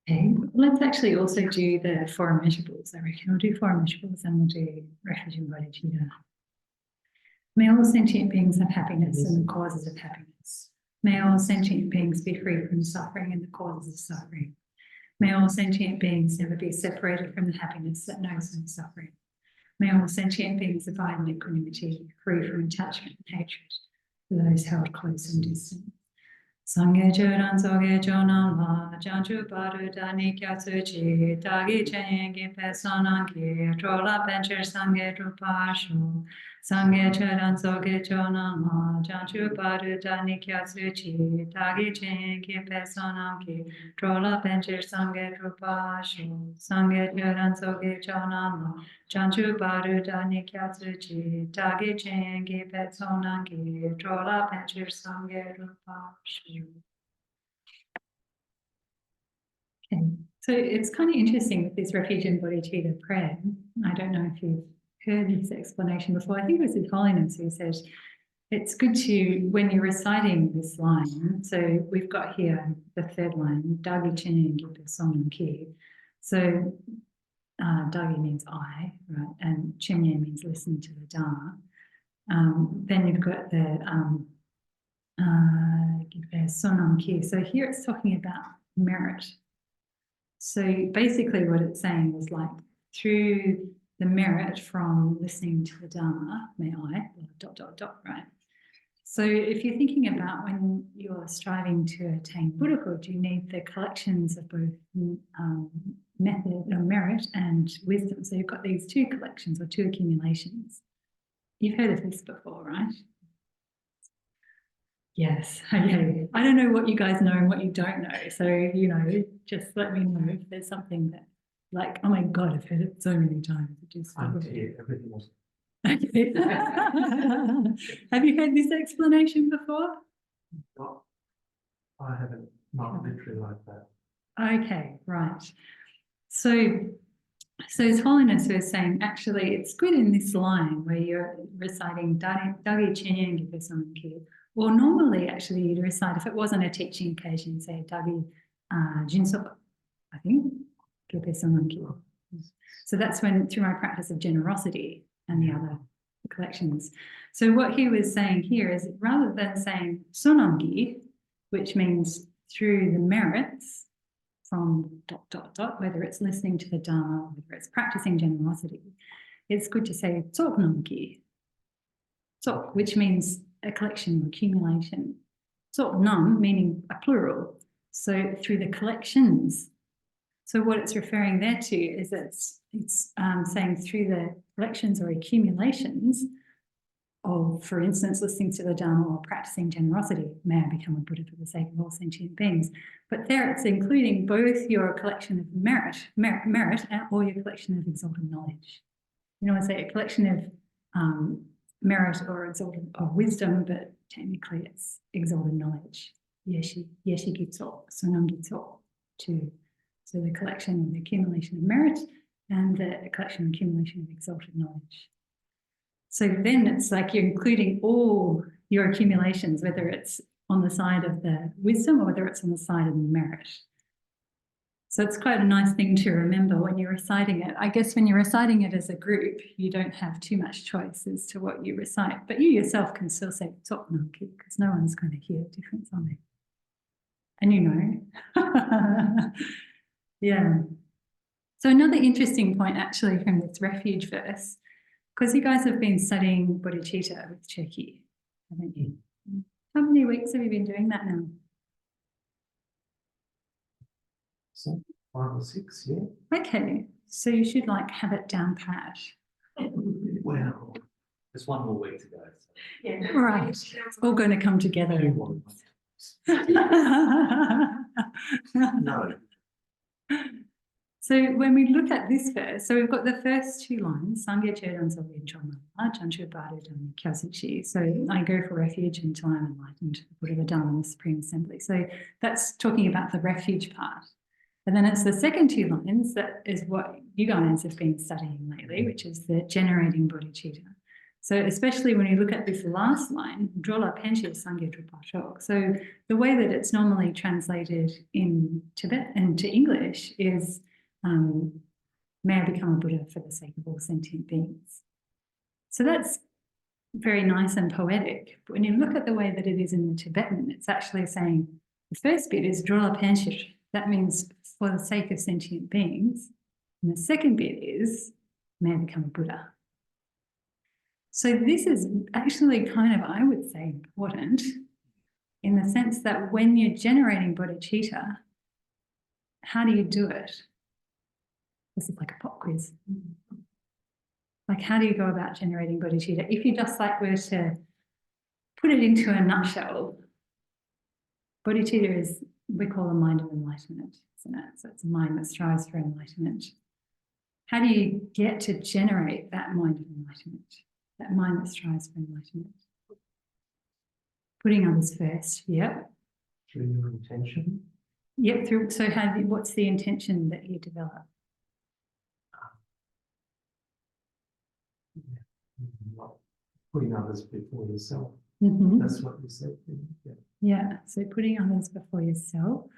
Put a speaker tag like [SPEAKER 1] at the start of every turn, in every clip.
[SPEAKER 1] Okay, let's actually also do the four immeasurables. I reckon we'll do four immeasurables and we'll do refuge and bodhicitta. May all sentient beings have happiness and the causes of happiness. May all sentient beings be free from suffering and the causes of suffering. May all sentient beings never be separated from the happiness that knows no suffering. May all sentient beings abide in equanimity, free from attachment and hatred for those held close and distant. Sangye choran soge chonan la, janchu paru dani kyatsu chi, tagi chenyengi pesonan ki, trola pencher sangye drupashu. Sangye choran soge chonan la, janchu paru dani kyatsu chi, tagi chenyengi pesonan ki, trola pencher sangye drupashu. Sangye choran soge chonan la, janchu paru dani kyatsu chi, tagi chenyengi pesonan ki, trola pencher sangye drupashu. Okay, so it's kind of interesting with this refuge and bodhicitta prayer. I don't know if you've heard this explanation before. I think it was His Holiness who said it's good to, when you're reciting this line, so we've got here the third line, Dagi Chenyen Gipa Songam Ki. So Dagi means I, right? And Chenyen means listening to the Dharma. Then you've got the Sonam Ki. So here it's talking about merit. So basically what it's saying is like through the merit from listening to the Dharma, may I, right? So if you're thinking about when you're striving to attain Buddhahood, you need the collections of both merit and wisdom. So you've got these two collections or two accumulations. You've heard of this before, right? Yes, okay. I don't know what you guys know and what you don't know. So, you know, just let me know if there's something that, like, oh my God, I've heard it so many times.
[SPEAKER 2] I'm here, everything else.
[SPEAKER 1] Okay. Have you heard this explanation before?
[SPEAKER 2] No, I haven't, not literally like that. Okay,
[SPEAKER 1] right. So His Holiness was saying, actually, it's good in this line where you're reciting Dagi Chenyen Gipe Sonam Ki. Or normally, actually, you'd recite, if it wasn't a teaching occasion, say Dagi Jinsopa, I think, Gipe Sonam Ki. So that's when, through my practice of generosity and the other collections. So what he was saying here is, rather than saying Sonamgi, which means through the merits, from ... whether it's listening to the Dharma, whether it's practicing generosity, it's good to say Tsoknamki. Tsok, which means a collection or accumulation. Tsoknam, meaning a plural. So through the collections. So what it's referring there to is it's saying through the collections or accumulations of, for instance, listening to the Dharma or practicing generosity, may I become a Buddha for the sake of all sentient beings. But there it's including both your collection of merit or your collection of exalted knowledge. You know, I say a collection of merit or exalted of wisdom, but technically it's exalted knowledge. Yeshi Gitso, Sonam Gitso, too. So the collection and the accumulation of merit and the collection and accumulation of exalted knowledge. So then it's like you're including all your accumulations, whether it's on the side of the wisdom or whether it's on the side of the merit. So it's quite a nice thing to remember when you're reciting it. I guess when you're reciting it as a group, you don't have too much choice as to what you recite, but you yourself can still say Tsoknamki because no one's going to hear a difference on it. And you know. Yeah. So another interesting point actually from this refuge verse, because you guys have been studying bodhicitta with Cherki, haven't you? How many weeks have you been doing that now?
[SPEAKER 2] So 5 or 6, yeah.
[SPEAKER 1] Okay, so you should like have it down pat.
[SPEAKER 2] Well, there's 1 more week to go. So.
[SPEAKER 1] Yeah. Right, it's all going to come together.
[SPEAKER 2] No.
[SPEAKER 1] So when we look at this verse, so we've got the first 2 lines, Sangye Chedan Soge Choma, Janchu Badu Dhamma Kyasuchi. So I go for refuge until I'm enlightened, Buddha the Dhamma and the Supreme Assembly. So that's talking about the refuge part. And then it's the second 2 lines that is what you guys have been studying lately, which is the generating bodhicitta. So especially when you look at this last line, Drola Penshir Sangye Drupashok. So the way that it's normally translated in Tibet and to English is, may I become a Buddha for the sake of all sentient beings. So that's very nice and poetic. But when you look at the way that it is in the Tibetan, it's actually saying the first bit is Drola Penshir. That means for the sake of sentient beings. And the second bit is, may I become a Buddha. So this is actually kind of, I would say, important in the sense that when you're generating bodhicitta, how do you do it? This is like a pop quiz. Like, how do you go about generating bodhicitta? If you just like were to put it into a nutshell, bodhicitta is, we call a mind of enlightenment, isn't it? So it's a mind that strives for enlightenment. How do you get to generate that mind of enlightenment? That mind that strives for enlightenment? Putting others first, yep.
[SPEAKER 2] Through your intention?
[SPEAKER 1] Yep, so what's the intention that you develop?
[SPEAKER 2] Not putting others before yourself.
[SPEAKER 1] Mm-hmm.
[SPEAKER 2] That's what you said. Yeah.
[SPEAKER 1] Yeah, so putting others before yourself.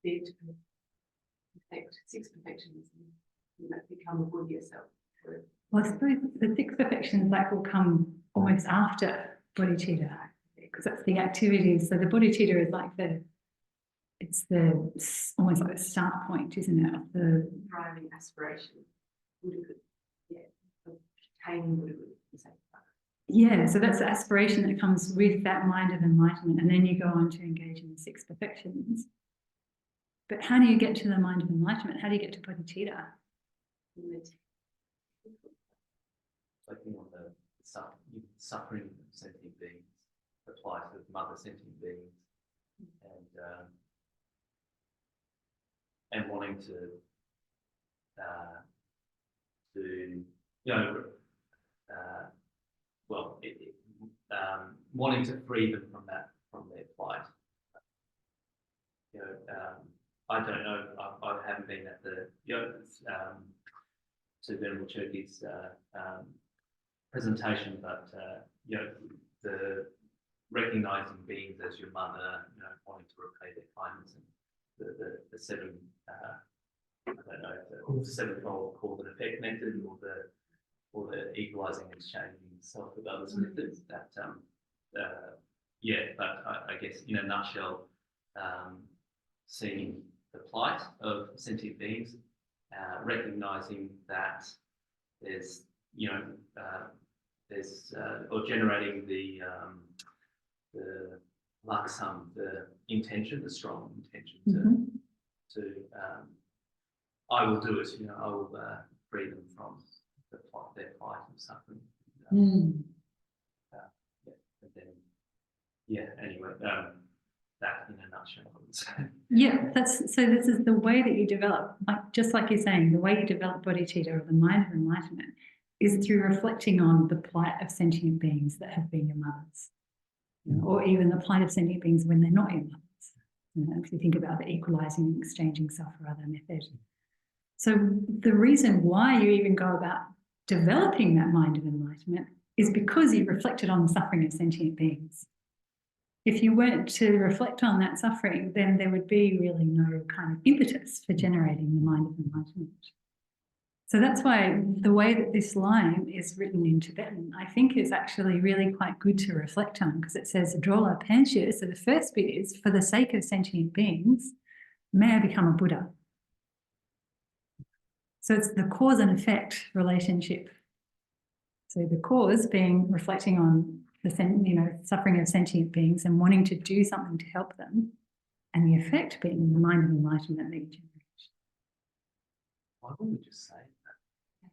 [SPEAKER 3] Six perfections, you become a Buddha yourself.
[SPEAKER 1] Well, I suppose the six perfections that will come almost after bodhicitta, because that's the activities. So the bodhicitta is like it's almost like the start point, isn't it? Of the
[SPEAKER 3] driving aspiration, Buddhahood, attaining Buddhahood.
[SPEAKER 1] Yeah, so that's the aspiration that comes with that mind of enlightenment, and then you go on to engage in the six perfections. But how do you get to the mind of enlightenment? How do you get to bodhicitta?
[SPEAKER 4] Reflecting on the suffering of sentient beings applies to mother sentient beings, and wanting to wanting to free them from their plight. I don't know. I haven't been at the to Venerable Churky's presentation, but the recognizing beings as your mother, wanting to repay their kindness, and the seven, I don't know, the sevenfold cause and effect method, or the equalizing and exchanging self with others methods. That but I guess in a nutshell, seeing the plight of sentient beings, recognizing that there's or generating the laksam, the intention, the strong intention to I will do it. I will free them from their plight and suffering. And then, anyway, that in a nutshell, I would say.
[SPEAKER 1] Yeah, this is the way that you develop, just like you're saying, the way you develop bodhicitta, or the mind of enlightenment, is through reflecting on the plight of sentient beings that have been your mothers, or even the plight of sentient beings when they're not your mothers. If you think about the equalizing and exchanging self or other method. So the reason why you even go about developing that mind of enlightenment is because you reflected on the suffering of sentient beings. If you weren't to reflect on that suffering, then there would be really no kind of impetus for generating the mind of enlightenment. So that's why the way that this line is written in Tibetan, I think, is actually really quite good to reflect on, because it says Drola Panshir. So the first bit is, for the sake of sentient beings, may I become a Buddha. So it's the cause and effect relationship. So the cause being reflecting on the suffering of sentient beings and wanting to do something to help them, and the effect being the mind of enlightenment that you generate.
[SPEAKER 4] Why wouldn't we just say that?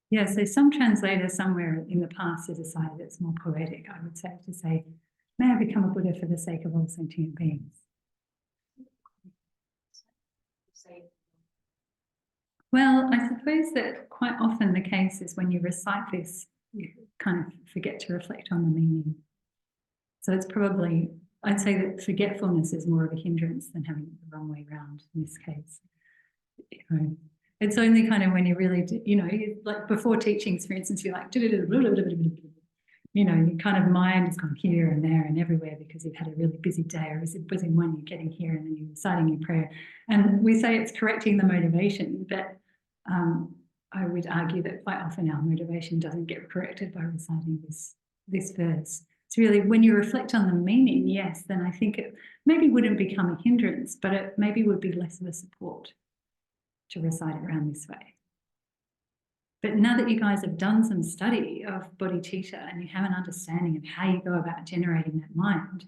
[SPEAKER 1] Yeah, so some translators somewhere in the past have decided it's more poetic, I would say, to say, may I become a Buddha for the sake of all sentient beings. Well, I suppose that quite often the case is when you recite this, you kind of forget to reflect on the meaning. So it's probably I'd say that forgetfulness is more of a hindrance than having it the wrong way around in this case. You know, it's only kind of when you really, you know, like before teachings, for instance, you're like, you know, your kind of mind has gone here and there and everywhere because you've had a really busy day, or is it within one you're getting here and then you're reciting your prayer. And we say it's correcting the motivation, but I would argue that quite often our motivation doesn't get corrected by reciting this verse. It's really when you reflect on the meaning, yes, then I think it maybe wouldn't become a hindrance, but it maybe would be less of a support to recite it around this way. But now that you guys have done some study of bodhicitta and you have an understanding of how you go about generating that mind,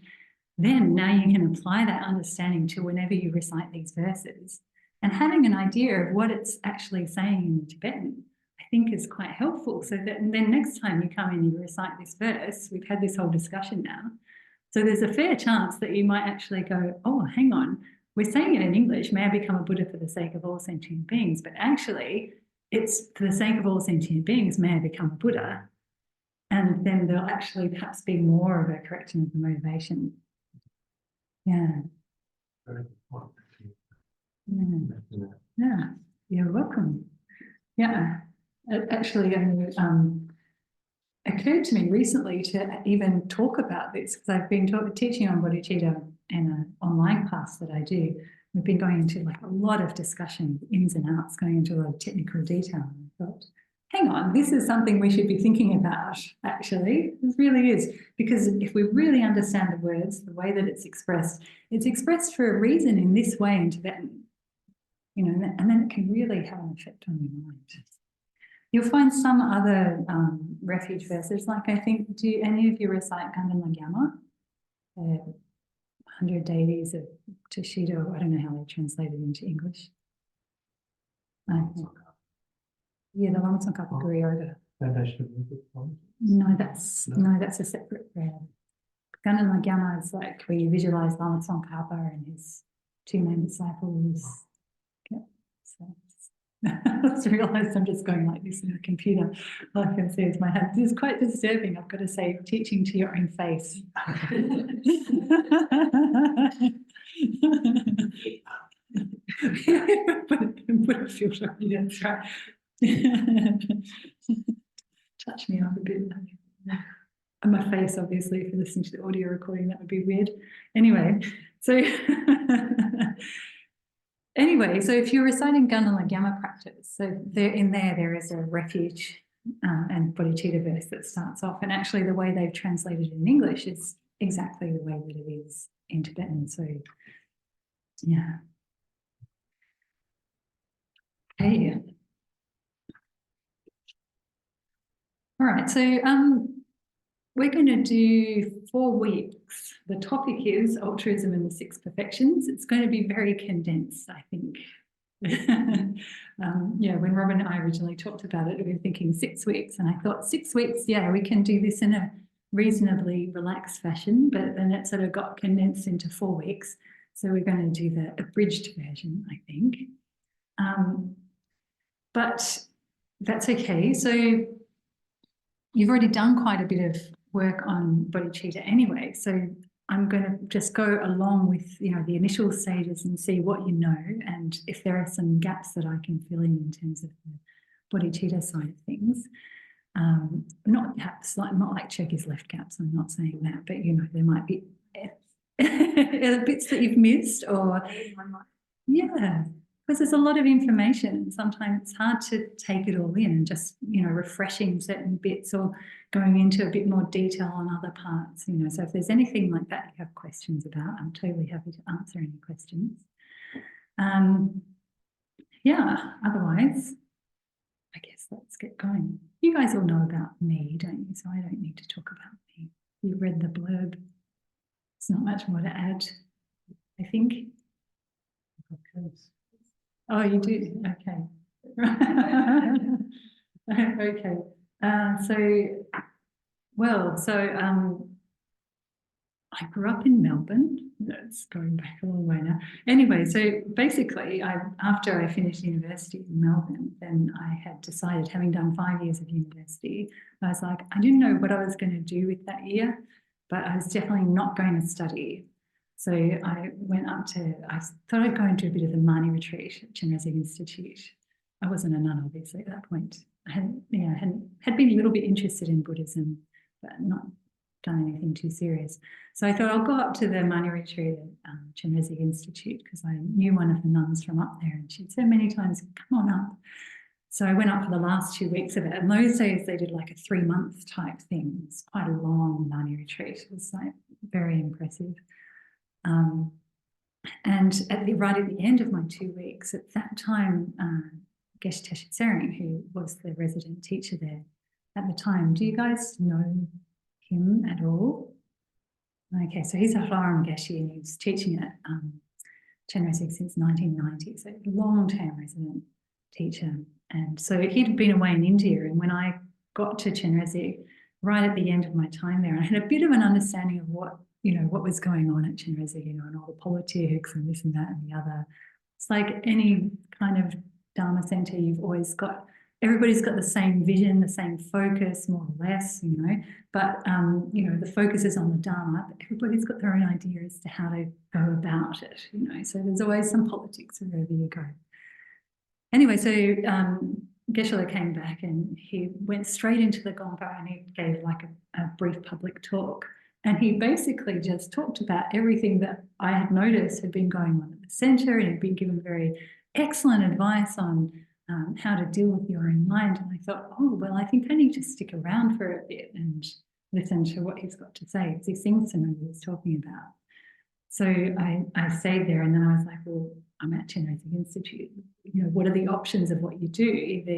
[SPEAKER 1] then now you can apply that understanding to whenever you recite these verses. And having an idea of what it's actually saying in Tibetan, I think is quite helpful. So that then next time you come in and you recite this verse, we've had this whole discussion now. So there's a fair chance that you might actually go, oh, hang on, we're saying it in English, may I become a Buddha for the sake of all sentient beings, but actually it's for the sake of all sentient beings, may I become a Buddha. And then there'll actually perhaps be more of a correction of the motivation. Yeah.
[SPEAKER 2] Very good point.
[SPEAKER 1] Yeah. Yeah. You're welcome. Yeah. It actually occurred to me recently to even talk about this, because I've been teaching on bodhicitta in an online class that I do. We've been going into like a lot of discussion, ins and outs, going into a lot of technical detail. And I thought, hang on, this is something we should be thinking about, actually. It really is. Because if we really understand the words, the way that it's expressed for a reason in this way in Tibetan. You know, and then it can really have an effect on your mind. You'll find some other refuge verses, like I think, do any of you recite Gandham 100 deities of Tushita, I don't know how they translate it into English. Yeah, the Lama Tsongkhapa Guru Yoga. No, that's a separate prayer. Gandham Lagama is like where you visualize Lama Tsongkhapa and his two main disciples. Yeah, so I just realised I'm just going like this in the computer. All I can see is my hand. This is quite disturbing, I've got to say, teaching to your own face. Put a filter on you, that's right. Touch me up a bit. And my face, obviously, if you're listening to the audio recording, that would be weird. Anyway, so if you're reciting Gandham Lagama practice, so there is a refuge and bodhicitta verse that starts off, and actually the way they've translated it in English is exactly the way that it is in Tibetan. So, yeah. Okay. All right, so we're going to do 4 weeks. The topic is altruism and the 6 perfections. It's going to be very condensed, I think. Yeah, when Robin and I originally talked about it, we were thinking 6 weeks, and I thought 6 weeks, yeah, we can do this in a reasonably relaxed fashion, but then it sort of got condensed into 4 weeks. So we're going to do the abridged version, I think. But that's okay. So you've already done quite a bit of work on bodhicitta anyway, so I'm going to just go along with, you know, the initial stages and see what you know, and if there are some gaps that I can fill in terms of the bodhicitta side of things. Not gaps, not like check his left gaps, I'm not saying that, but you know, there might be bits that you've missed, or yeah, because there's a lot of information and sometimes it's hard to take it all in, and just, you know, refreshing certain bits or going into a bit more detail on other parts, you know. So if there's anything like that you have questions about, I'm totally happy to answer any questions. Yeah, otherwise, I guess let's get going. You guys all know about me, don't you? So I don't need to talk about me. You read the blurb. It's not much more to add, I think. Oh, you do? Okay. Okay. I grew up in Melbourne. That's going back a long way now. Anyway, so basically, after I finished university in Melbourne, then I had decided, having done 5 years of university, I was like, I didn't know what I was going to do with that year, but I was definitely not going to study. So I thought I'd go and do a bit of the Mani retreat at Chenrezig Institute. I wasn't a nun, obviously, at that point. I had been a little bit interested in Buddhism, but not done anything too serious. So I thought I'll go up to the Mani retreat at Chenrezig Institute because I knew one of the nuns from up there, and she'd said many times, come on up. So I went up for the last 2 weeks of it. And those days they did like a 3-month type thing. It's quite a long Mani retreat. It was like very impressive. And right at the end of my 2 weeks, at that time, Geshe Teshe Tsering, who was the resident teacher there at the time, do you guys know him at all? Okay, so he's a Haram Geshe and he's teaching at Chenrezig since 1990, so long-term resident teacher. And so he'd been away in India, and when I got to Chenrezig, right at the end of my time there, I had a bit of an understanding of what was going on at Chenrezig, and all the politics and this and that and the other. It's like any kind of Dharma center, everybody's got the same vision, the same focus, more or less, but the focus is on the Dharma, but everybody's got their own idea as to how to go about it, so there's always some politics wherever you go. Anyway, so Geshe came back and he went straight into the Gompa and he gave like a brief public talk. And he basically just talked about everything that I had noticed had been going on at the centre, and had been given very excellent advice on how to deal with your own mind. And I thought, oh, well, I think I need to stick around for a bit and listen to what he's got to say, because he seems to know what he's talking about. So I stayed there, and then I was like, well, I'm at Chenrezig Institute. What are the options of what you do? Either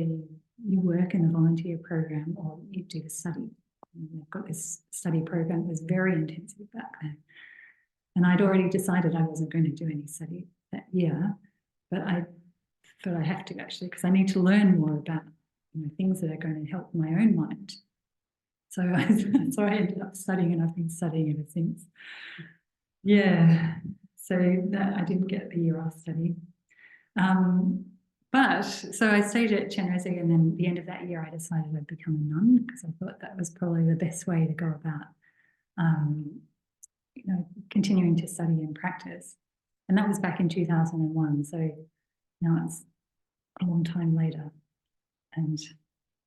[SPEAKER 1] you work in a volunteer program or you do the study. And they've got this study program that was very intensive back then. And I'd already decided I wasn't going to do any study that year, but I thought I have to actually, because I need to learn more about things that are going to help my own mind. So I ended up studying, and I've been studying ever since. Yeah, so that I didn't get the year off study. So I stayed at Chenrezig, and then at the end of that year I decided I'd become a nun, because I thought that was probably the best way to go about continuing to study and practice. And that was back in 2001, so now it's a long time later and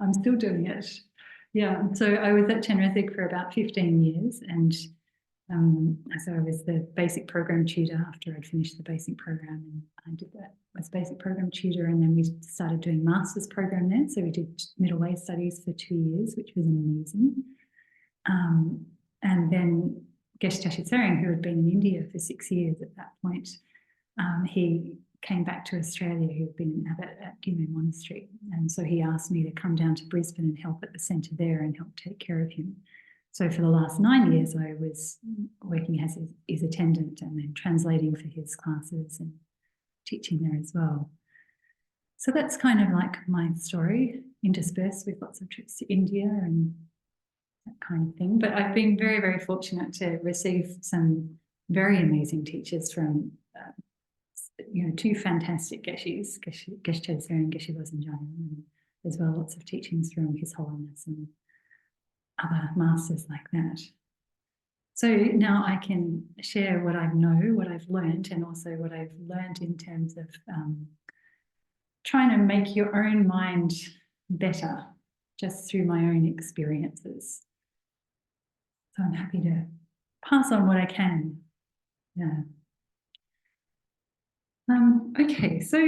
[SPEAKER 1] I'm still doing it. Yeah, so I was at Chenrezig for about 15 years, and so I was the basic program tutor after I'd finished the basic program, and I did that as basic program tutor, and then we started doing master's program there. So we did middle way studies for 2 years, which was amazing. And then Geshe Teshe Tsering, who had been in India for 6 years at that point, he came back to Australia, who had been an abbot at Gyme Monastery. And so he asked me to come down to Brisbane and help at the centre there and help take care of him. So for the last 9 years, I was working as his attendant and then translating for his classes and teaching there as well. So that's kind of like my story, interspersed with lots of trips to India and that kind of thing. But I've been very, very fortunate to receive some very amazing teachers from, 2 fantastic Geshes, Geshe Teshe and Geshe Lozenjaya, and as well lots of teachings from His Holiness and other masters like that. So now I can share what I know, what I've learned, and also what I've learned in terms of trying to make your own mind better just through my own experiences. So I'm happy to pass on what I can. Yeah. Okay, so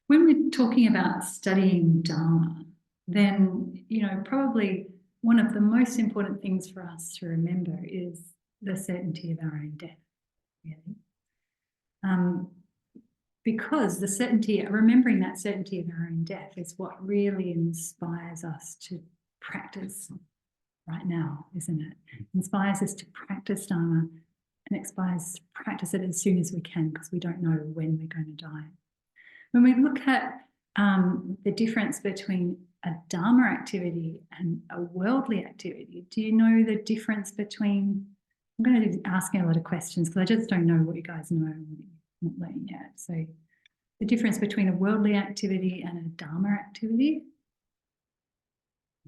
[SPEAKER 1] when we're talking about studying Dharma, then, probably one of the most important things for us to remember is the certainty of our own death, really. Because remembering that certainty of our own death is what really inspires us to practice right now, isn't it? It inspires us to practice Dharma, and inspires us to practice it as soon as we can, because we don't know when we're going to die. When we look at the difference between a Dharma activity and a worldly activity, do you know the difference between, I'm going to be asking a lot of questions because I just don't know what you guys know and not learning yet. So the difference between a worldly activity and a Dharma activity?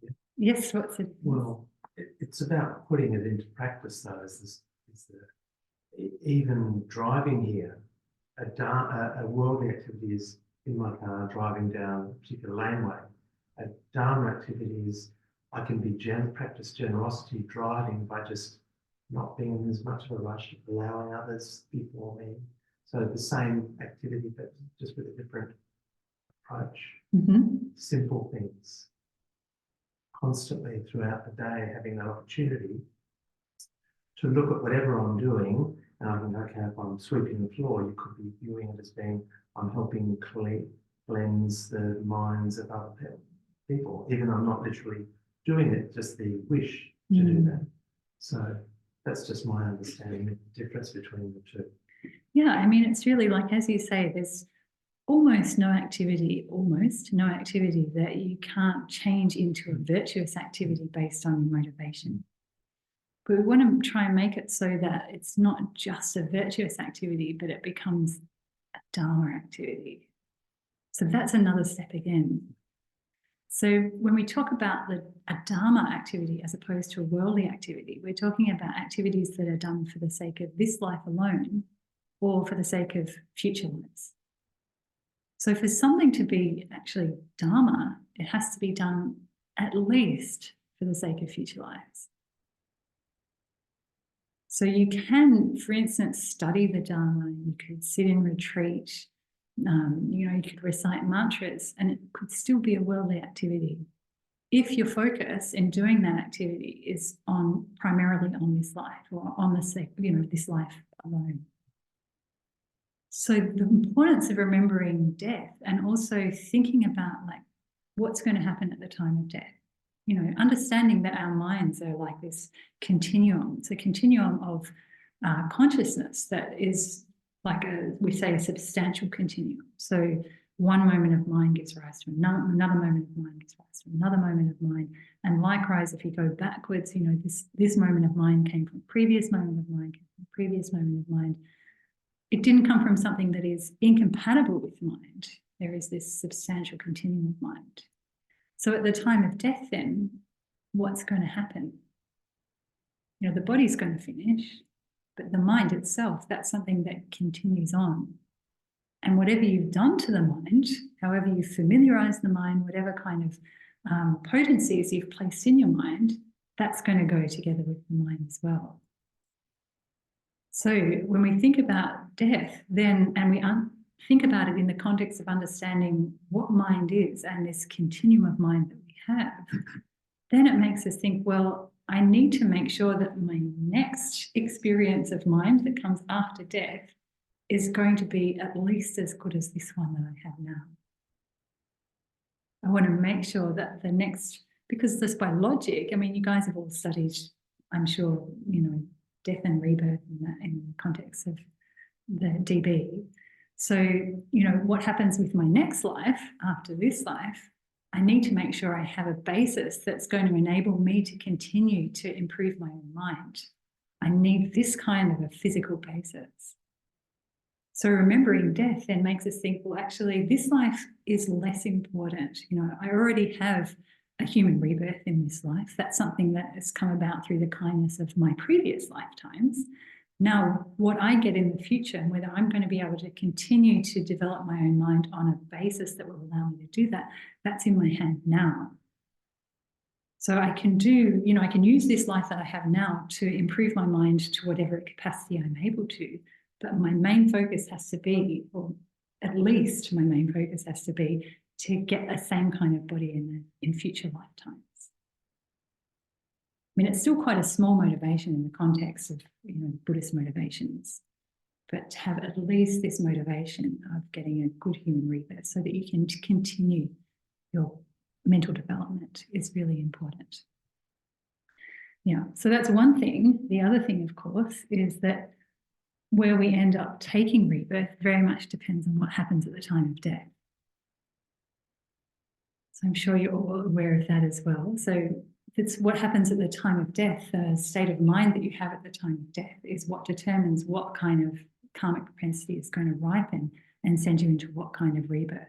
[SPEAKER 1] Yeah. Yes, what's it?
[SPEAKER 2] Well, it's about putting it into practice, though. Even driving here, a worldly activity is in my car driving down a particular laneway. A Dharma activity is I can be practice generosity driving by just not being in as much of a rush, allowing others before me. So the same activity, but just with a different approach. Simple things. Constantly throughout the day, having that opportunity to look at whatever I'm doing. And I think, okay, if I'm sweeping the floor, you could be viewing it as being, I'm helping cleanse the minds of other people, even though I'm not literally doing it, just the wish to do that. So that's just my understanding of the difference between the two.
[SPEAKER 1] Yeah, I mean, it's really like, as you say, there's almost no activity that you can't change into a virtuous activity based on your motivation. But we want to try and make it so that it's not just a virtuous activity, but it becomes a Dharma activity. So that's another step again. So when we talk about a Dharma activity as opposed to a worldly activity, we're talking about activities that are done for the sake of this life alone or for the sake of future lives. So for something to be actually Dharma, it has to be done at least for the sake of future lives. So you can, for instance, study the Dharma, you could sit in retreat, you could recite mantras, and it could still be a worldly activity if your focus in doing that activity is primarily on this life or on this life alone. So the importance of remembering death and also thinking about like what's going to happen at the time of death. Understanding that our minds are like this continuum. It's a continuum of consciousness that is like we say a substantial continuum. So one moment of mind gives rise to another moment of mind gives rise to another moment of mind. And likewise, if you go backwards, this moment of mind came from previous moment of mind, came from previous moment of mind. It didn't come from something that is incompatible with mind. There is this substantial continuum of mind. So at the time of death, then, what's going to happen? The body's going to finish, but the mind itself, that's something that continues on. And whatever you've done to the mind, however you familiarize the mind, whatever kind of potencies you've placed in your mind, that's going to go together with the mind as well. So when we think about death, then, and we think about it in the context of understanding what mind is and this continuum of mind that we have, then it makes us think, well, I need to make sure that my next experience of mind that comes after death is going to be at least as good as this one that I have now. I want to make sure that the next, because just by logic, I mean, you guys have all studied, I'm sure, death and rebirth in the context of the DB. So, what happens with my next life after this life, I need to make sure I have a basis that's going to enable me to continue to improve my own mind. I need this kind of a physical basis. So remembering death then makes us think, well, actually, this life is less important. I already have a human rebirth in this life. That's something that has come about through the kindness of my previous lifetimes. Now, what I get in the future and whether I'm going to be able to continue to develop my own mind on a basis that will allow me to do that, that's in my hand now. So I can I can use this life that I have now to improve my mind to whatever capacity I'm able to. But my main focus has to be, or at least my main focus has to be, to get the same kind of body in future lifetimes. I mean, it's still quite a small motivation in the context of Buddhist motivations, but to have at least this motivation of getting a good human rebirth so that you can continue your mental development is really important. Yeah, so that's one thing. The other thing, of course, is that where we end up taking rebirth very much depends on what happens at the time of death. So I'm sure you're all aware of that as well. So it's what happens at the time of death, the state of mind that you have at the time of death is what determines what kind of karmic propensity is going to ripen and send you into what kind of rebirth.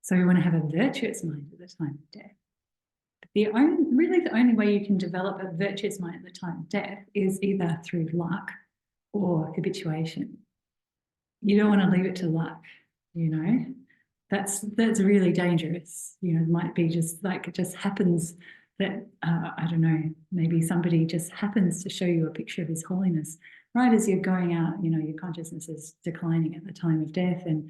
[SPEAKER 1] So we want to have a virtuous mind at the time of death. But really the only way you can develop a virtuous mind at the time of death is either through luck or habituation. You don't want to leave it to luck, you know. That's really dangerous. You know, it might be just like it just happens that, I don't know, maybe somebody just happens to show you a picture of His Holiness right as you're going out, you know, your consciousness is declining at the time of death, and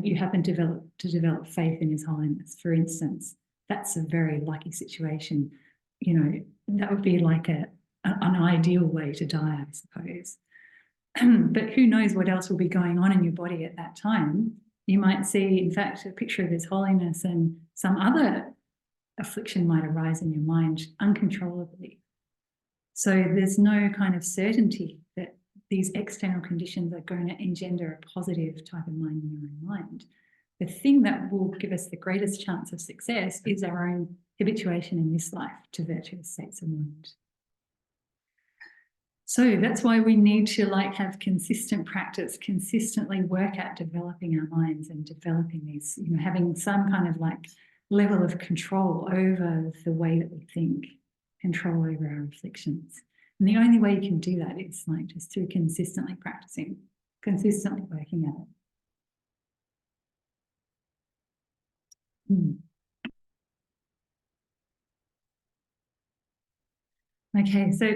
[SPEAKER 1] you happen to develop faith in His Holiness, for instance. That's a very lucky situation. You know, that would be like an ideal way to die, I suppose. But who knows what else will be going on in your body at that time. You might see, in fact, a picture of His Holiness, and some other affliction might arise in your mind uncontrollably. So there's no kind of certainty that these external conditions are going to engender a positive type of mind in your own mind. The thing that will give us the greatest chance of success is our own habituation in this life to virtuous states of mind. So that's why we need to like have consistent practice, consistently work at developing our minds and developing these, you know, having some kind of like level of control over the way that we think, control over our afflictions. And the only way you can do that is like just through consistently practicing, consistently working at it. Okay, so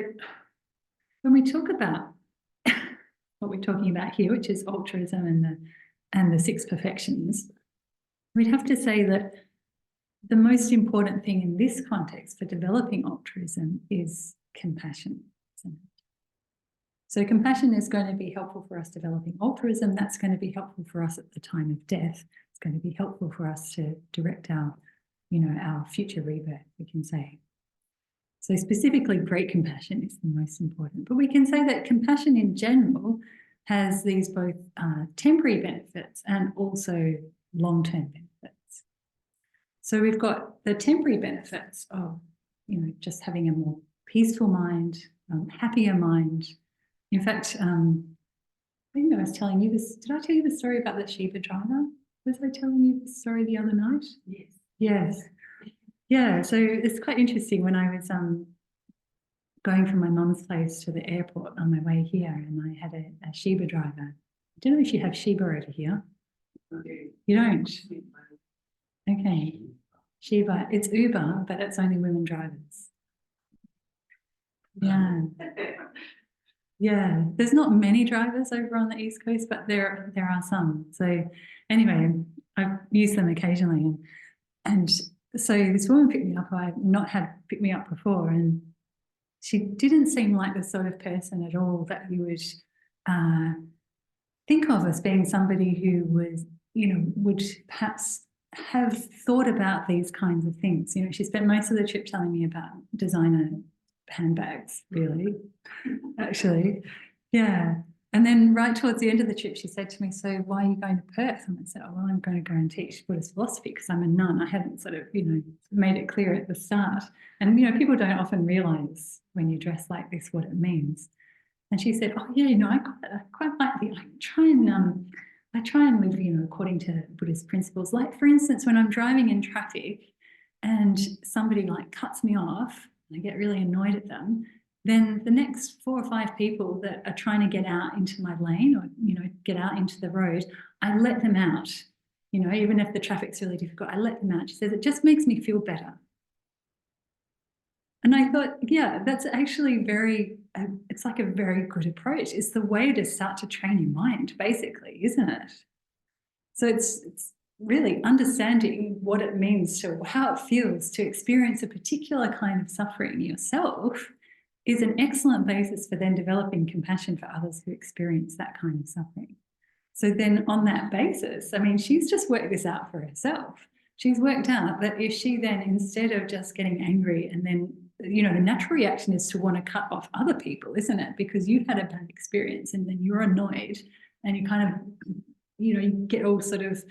[SPEAKER 1] when we talk about what we're talking about here, which is altruism and the six perfections, we'd have to say that the most important thing in this context for developing altruism is compassion. So compassion is going to be helpful for us developing altruism. That's going to be helpful for us at the time of death. It's going to be helpful for us to direct our, you know, our future rebirth, we can say. So specifically, great compassion is the most important. But we can say that compassion in general has these both temporary benefits and also long-term benefits. So we've got the temporary benefits of, you know, just having a more peaceful mind, happier mind. In fact, I think I was telling you this. Did I tell you the story about the Sheba driver? Was I telling you the story the other night?
[SPEAKER 3] Yes.
[SPEAKER 1] Yes. Yeah, so it's quite interesting. When I was going from my mum's place to the airport on my way here, and I had a Sheba driver. I don't know if you have Sheba over here.
[SPEAKER 3] Okay.
[SPEAKER 1] You don't? Okay. Sheba, it's Uber, but it's only women drivers. Yeah. Yeah, there's not many drivers over on the East Coast, but there are some. So anyway, I've used them occasionally. And so this woman picked me up who I've not had pick me up before, and she didn't seem like the sort of person at all that you would think of as being somebody who was, you know, would perhaps have thought about these kinds of things. You know, she spent most of the trip telling me about designer handbags, really, actually. Yeah. And then right towards the end of the trip, she said to me, so why are you going to Perth? And I said, oh, well, I'm going to go and teach Buddhist philosophy because I'm a nun. I hadn't sort of, you know, made it clear at the start. And, you know, people don't often realise when you dress like this what it means. And she said, oh, yeah, you know, I quite like the, I try and live, you know, according to Buddhist principles. Like, for instance, when I'm driving in traffic and somebody like cuts me off, and I get really annoyed at them, then the next 4 or 5 people that are trying to get out into my lane or, you know, get out into the road, I let them out. You know, even if the traffic's really difficult, I let them out. She says, it just makes me feel better. And I thought, yeah, that's actually it's like a very good approach. It's the way to start to train your mind, basically, isn't it? So it's really understanding what it means to, how it feels to experience a particular kind of suffering yourself is an excellent basis for then developing compassion for others who experience that kind of suffering. So then on that basis, I mean, she's just worked this out for herself. She's worked out that if she then, instead of just getting angry and then, you know, the natural reaction is to want to cut off other people, isn't it? Because you've had a bad experience and then you're annoyed and you kind of, you know, you get all sort of,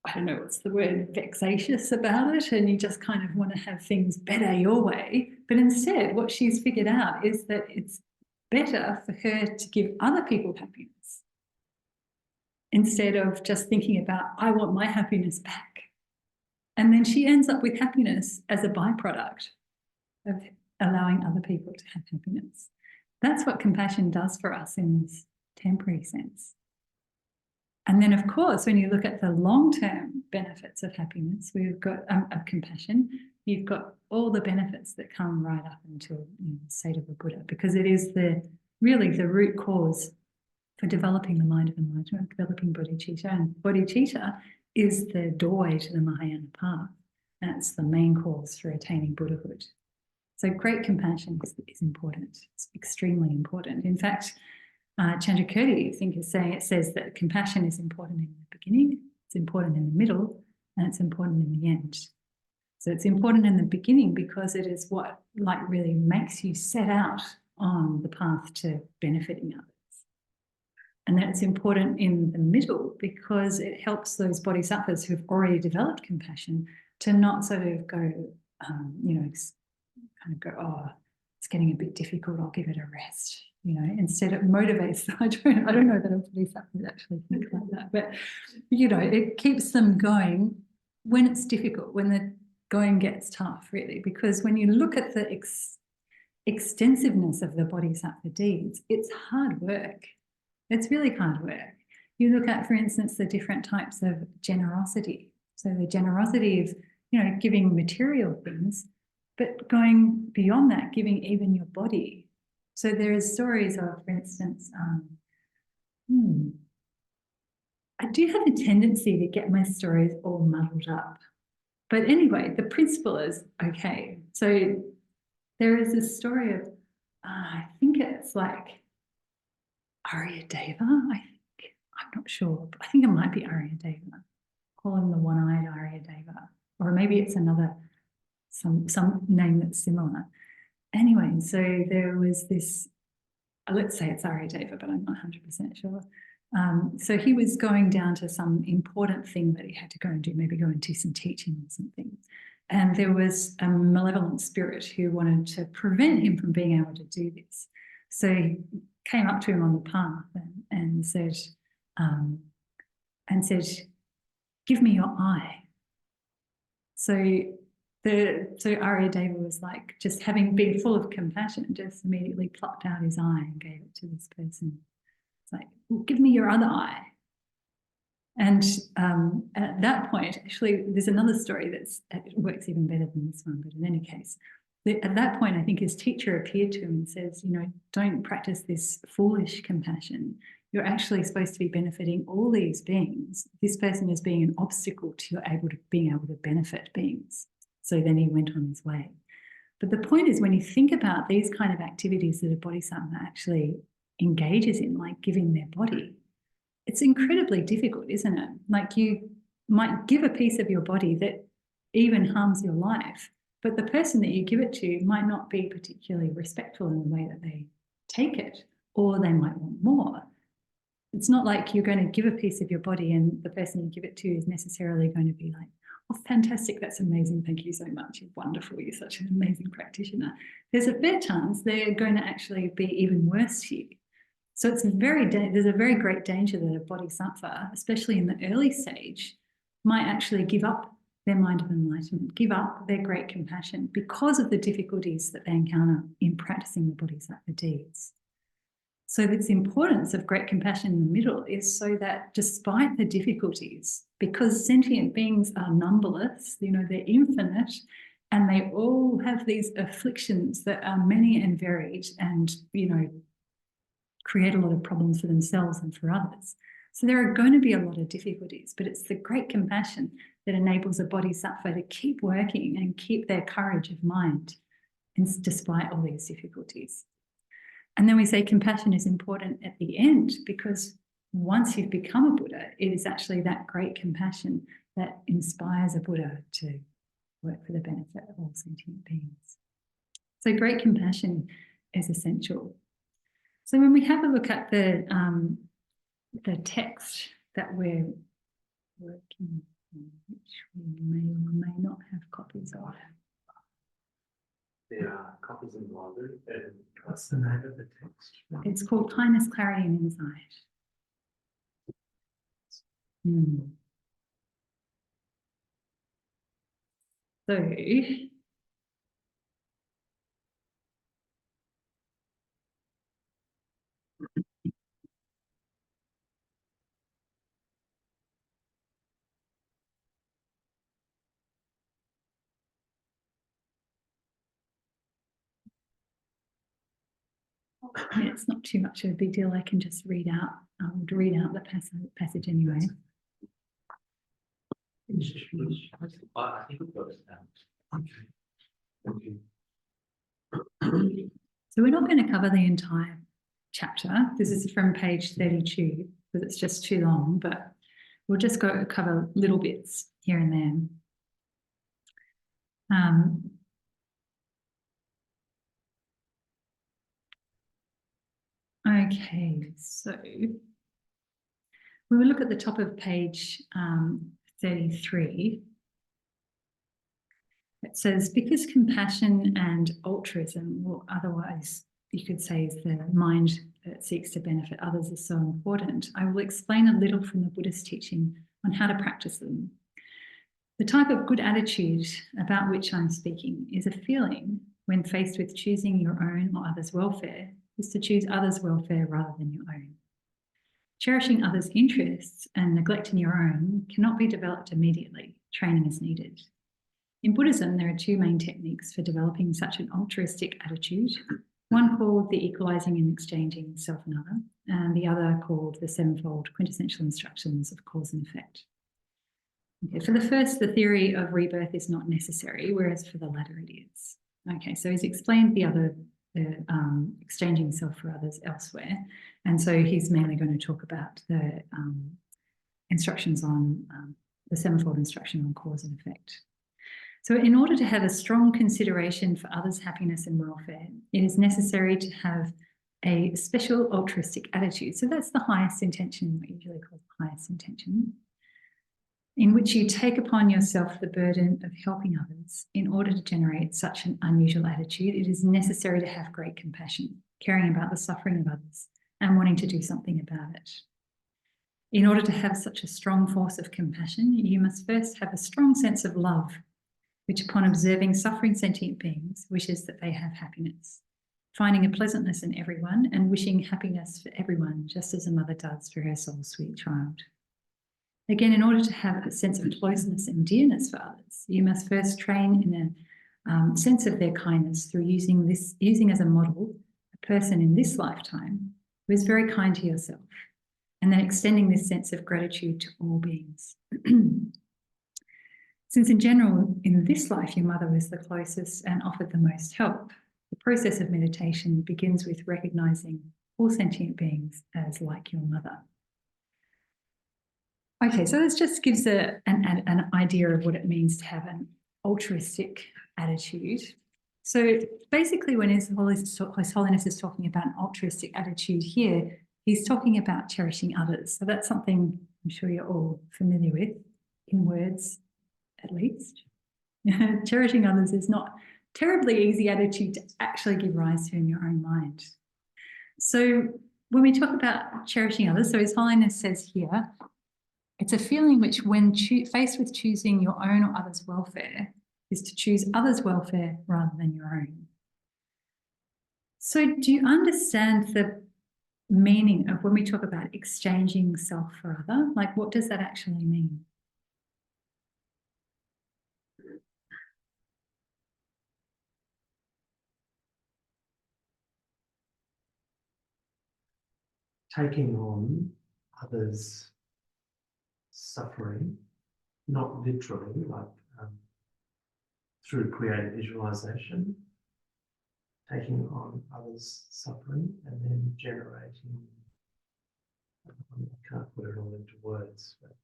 [SPEAKER 1] I don't know what's the word, vexatious about it, and you just kind of want to have things better your way. But instead, what she's figured out is that it's better for her to give other people happiness instead of just thinking about, I want my happiness back. And then she ends up with happiness as a byproduct of allowing other people to have happiness. That's what compassion does for us in this temporary sense. And then, of course, when you look at the long-term benefits of happiness, we've got of compassion, you've got all the benefits that come right up until the state of a Buddha, because it is really the root cause for developing the mind of enlightenment, developing bodhicitta. And bodhicitta is the doorway to the Mahayana path. That's the main cause for attaining Buddhahood. So great compassion is important. It's extremely important. In fact, Chandrakirti, I think, it says that compassion is important in the beginning, it's important in the middle, and it's important in the end. So it's important in the beginning because it is what really makes you set out on the path to benefiting others. And then it's important in the middle because it helps those bodhisattvas who've already developed compassion to not sort of go, oh, it's getting a bit difficult, I'll give it a rest. Instead it motivates them. I don't know that a bodhisattva would actually think like that, but it keeps them going when it's difficult, when the going gets tough, really, because when you look at the extensiveness of the bodhisattva deeds, it's hard work. It's really hard work. You look at, for instance, the different types of generosity. So the generosity of, giving material things, but going beyond that, giving even your body. So there are stories of, for instance, I do have a tendency to get my stories all muddled up. But anyway, the principle is okay. So there is this story of, I think it's like Arya Deva, I think. I'm not sure, but I think it might be Arya Deva. Call him the one-eyed Arya Deva. Or maybe it's some name that's similar. Anyway, so there was this, let's say it's Arya Deva, but I'm not 100% sure. So he was going down to some important thing that he had to go and do, maybe go and do some teaching or something. And there was a malevolent spirit who wanted to prevent him from being able to do this. So he came up to him on the path and said, give me your eye. So Arya Deva was like, just having been full of compassion, just immediately plucked out his eye and gave it to this person. It's like, well, give me your other eye. And at that point, actually, there's another story it works even better than this one, but in any case, at that point, I think his teacher appeared to him and says, don't practice this foolish compassion. You're actually supposed to be benefiting all these beings. This person is being an obstacle to being able to benefit beings. So then he went on his way. But the point is, when you think about these kind of activities that a bodhisattva actually engages in, like giving their body, it's incredibly difficult, isn't it? Like you might give a piece of your body that even harms your life, but the person that you give it to might not be particularly respectful in the way that they take it, or they might want more. It's not like you're going to give a piece of your body and the person you give it to is necessarily going to be like, oh, fantastic, that's amazing, thank you so much, you're wonderful, you're such an amazing practitioner. There's a fair chance they're going to actually be even worse to you. So there's a very great danger that a bodhisattva, especially in the early stage, might actually give up their mind of enlightenment, give up their great compassion because of the difficulties that they encounter in practicing the bodhisattva deeds. So this importance of great compassion in the middle is so that despite the difficulties, because sentient beings are numberless, they're infinite, and they all have these afflictions that are many and varied and, create a lot of problems for themselves and for others. So there are going to be a lot of difficulties, but it's the great compassion that enables a bodhisattva to keep working and keep their courage of mind despite all these difficulties. And then we say compassion is important at the end because once you've become a Buddha, it is actually that great compassion that inspires a Buddha to work for the benefit of all sentient beings. So great compassion is essential. So when we have a look at the text that we're working on, which we may or may not have copies of.
[SPEAKER 4] There are copies in the library.
[SPEAKER 2] What's the name of the text?
[SPEAKER 1] It's called Kindness, Clarity and Insight. So yeah, it's not too much of a big deal. I can just read out the passage anyway.
[SPEAKER 4] I think we've got it down.
[SPEAKER 2] Okay. Thank you.
[SPEAKER 1] So we're not going to cover the entire chapter. This is from page 32 because it's just too long, but we'll just cover little bits here and there. Okay, so when we look at the top of page 33, it says, because compassion and altruism, or otherwise you could say is the mind that seeks to benefit others, is so important, I will explain a little from the Buddhist teaching on how to practice them. The type of good attitude about which I'm speaking is a feeling when faced with choosing your own or others' welfare is to choose others' welfare rather than your own. Cherishing others' interests and neglecting your own cannot be developed immediately. Training is needed. In Buddhism, there are two main techniques for developing such an altruistic attitude. One called the equalizing and exchanging self and other, and the other called the sevenfold quintessential instructions of cause and effect. Okay, for the first, the theory of rebirth is not necessary, whereas for the latter it is. Okay, so he's explained the other, exchanging self for others elsewhere. And so he's mainly going to talk about the instructions on the sevenfold instruction on cause and effect. So in order to have a strong consideration for others' happiness and welfare, it is necessary to have a special altruistic attitude. So that's the highest intention, what you usually call the highest intention, in which you take upon yourself the burden of helping others. In order to generate such an unusual attitude, it is necessary to have great compassion, caring about the suffering of others and wanting to do something about it. In order to have such a strong force of compassion, you must first have a strong sense of love, which upon observing suffering sentient beings wishes that they have happiness, finding a pleasantness in everyone and wishing happiness for everyone, just as a mother does for her soul's sweet child. Again, in order to have a sense of closeness and dearness for others, you must first train in a sense of their kindness through using as a model a person in this lifetime who is very kind to yourself, and then extending this sense of gratitude to all beings. Since in general, in this life, your mother was the closest and offered the most help, the process of meditation begins with recognizing all sentient beings as like your mother. Okay, so this just gives an idea of what it means to have an altruistic attitude. So basically, when His Holiness is talking about an altruistic attitude here, he's talking about cherishing others. So that's something I'm sure you're all familiar with, in words at least. Cherishing others is not a terribly easy attitude to actually give rise to in your own mind. So when we talk about cherishing others, so His Holiness says here, it's a feeling which, when faced with choosing your own or others' welfare, is to choose others' welfare rather than your own. So do you understand the meaning of when we talk about exchanging self for other? Like, what does that actually mean?
[SPEAKER 2] Taking on others' suffering, not literally, like through creative visualization, taking on others' suffering and then generating, I can't put it all into words, but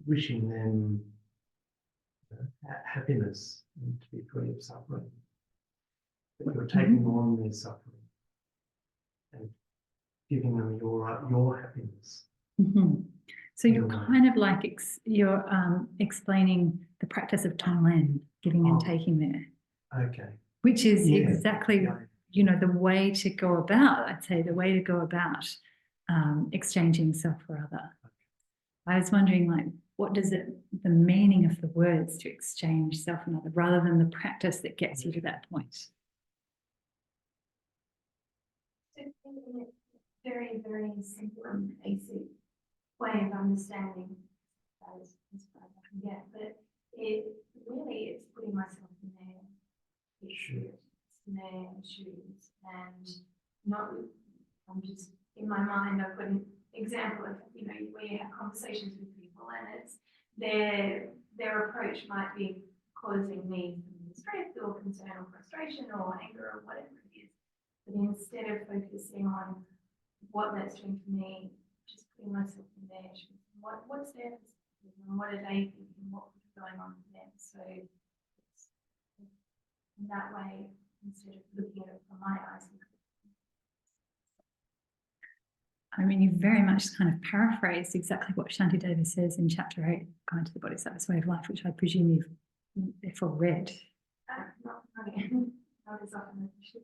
[SPEAKER 2] wishing them happiness and to be free of suffering. But you're taking on their suffering and giving them your happiness.
[SPEAKER 1] Mm-hmm. So you're
[SPEAKER 2] Yeah.
[SPEAKER 1] kind of like explaining the practice of tonglen, giving and taking there.
[SPEAKER 2] Okay.
[SPEAKER 1] Which is exactly,
[SPEAKER 2] Yeah.
[SPEAKER 1] the way to go about, I'd say, the way to go about exchanging self for other. I was wondering, like, what does it, the meaning of the words to exchange self and other, rather than the practice that gets you to that point?
[SPEAKER 5] Very, very simple and basic way of understanding as far as I can get, but it's putting myself in their shoes, and not, I'm just, in my mind, I've got an example of, you know, where you have conversations with people and it's their approach might be causing me stress or concern or frustration or anger or whatever it is. But instead of focusing on what that's doing for me, just putting myself in their shoes. What's their perspective and what are they thinking? What's going on with them? So it's, in that way, instead of looking at it from my eyes.
[SPEAKER 1] I mean, you very much kind of paraphrased exactly what Shantideva says in chapter 8, Guide to the Bodhisattva's Way of Life, which I presume you've therefore read.
[SPEAKER 5] Not as often as I should.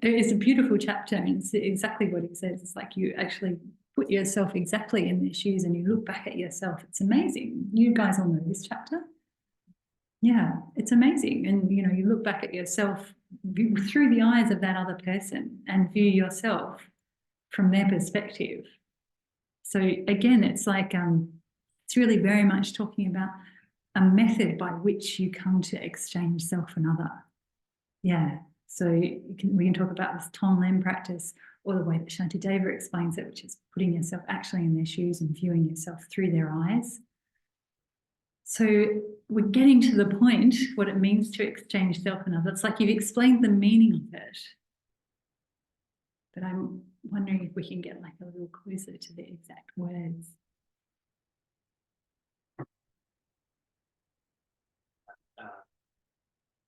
[SPEAKER 1] It's a beautiful chapter, and it's exactly what it says. It's like you actually put yourself exactly in their shoes and you look back at yourself. It's amazing. You guys all know this chapter. Yeah, it's amazing. And, you know, you look back at yourself through the eyes of that other person and view yourself from their perspective. So again, it's like, it's really very much talking about a method by which you come to exchange self and other. Yeah, so we can talk about this Tonglen practice, or the way that Shantideva explains it, which is putting yourself actually in their shoes and viewing yourself through their eyes. So we're getting to the point, what it means to exchange self and other. It's like you've explained the meaning of it. But I'm wondering if we can get like a little closer to the exact words.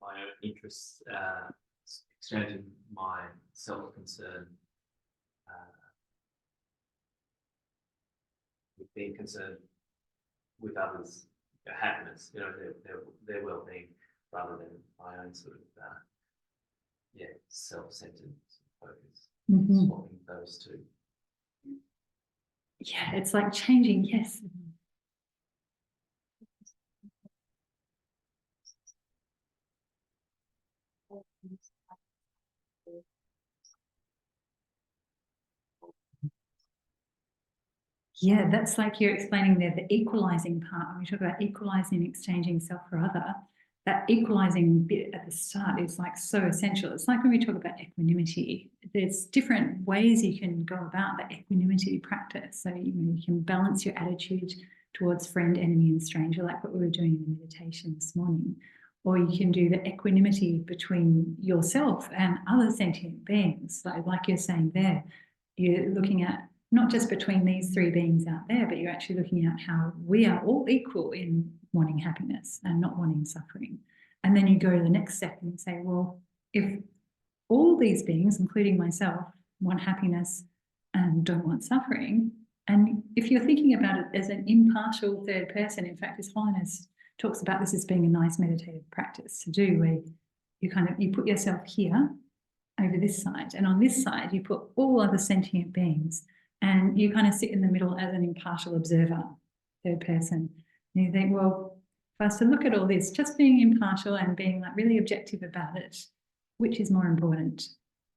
[SPEAKER 4] My own interests, exchanging my self-concern with being concerned with others, their happiness, you know, their well-being, rather than my own sort of self-centered focus.
[SPEAKER 1] Mm-hmm.
[SPEAKER 4] Swapping those two.
[SPEAKER 1] Yeah, it's like changing, yes. Yeah, that's like you're explaining there, the equalizing part. When we talk about equalizing, exchanging self for other, that equalizing bit at the start is like so essential. It's like when we talk about equanimity, there's different ways you can go about the equanimity practice. So you can balance your attitude towards friend, enemy, and stranger, like what we were doing in the meditation this morning. Or you can do the equanimity between yourself and other sentient beings. Like you're saying there, you're looking at not just between these three beings out there, but you're actually looking at how we are all equal in wanting happiness and not wanting suffering. And then you go to the next step and say, well, if all these beings, including myself, want happiness and don't want suffering, and if you're thinking about it as an impartial third person, in fact, His Holiness talks about this as being a nice meditative practice to do, where you put yourself here over this side, and on this side you put all other sentient beings, and you kind of sit in the middle as an impartial observer, third person. And you think, well, for us to look at all this, just being impartial and being like really objective about it, which is more important,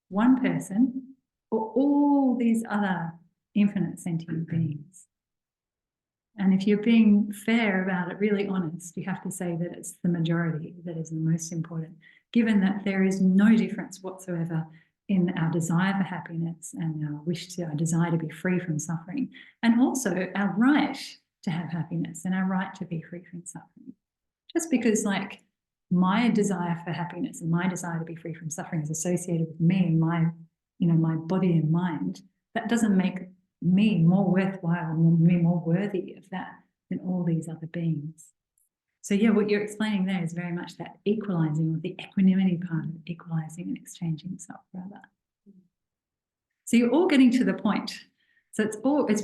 [SPEAKER 1] one person or all these other infinite sentient beings? And if you're being fair about it, really honest, you have to say that it's the majority that is the most important, given that there is no difference whatsoever in our desire for happiness and our desire to be free from suffering, and also our right to have happiness and our right to be free from suffering. Just because like my desire for happiness and my desire to be free from suffering is associated with me and my body and mind, that doesn't make me more worthwhile and me more worthy of that than all these other beings. So yeah, what you're explaining there is very much that equalizing, or the equanimity part of equalizing and exchanging self for other. So you're all getting to the point. So it's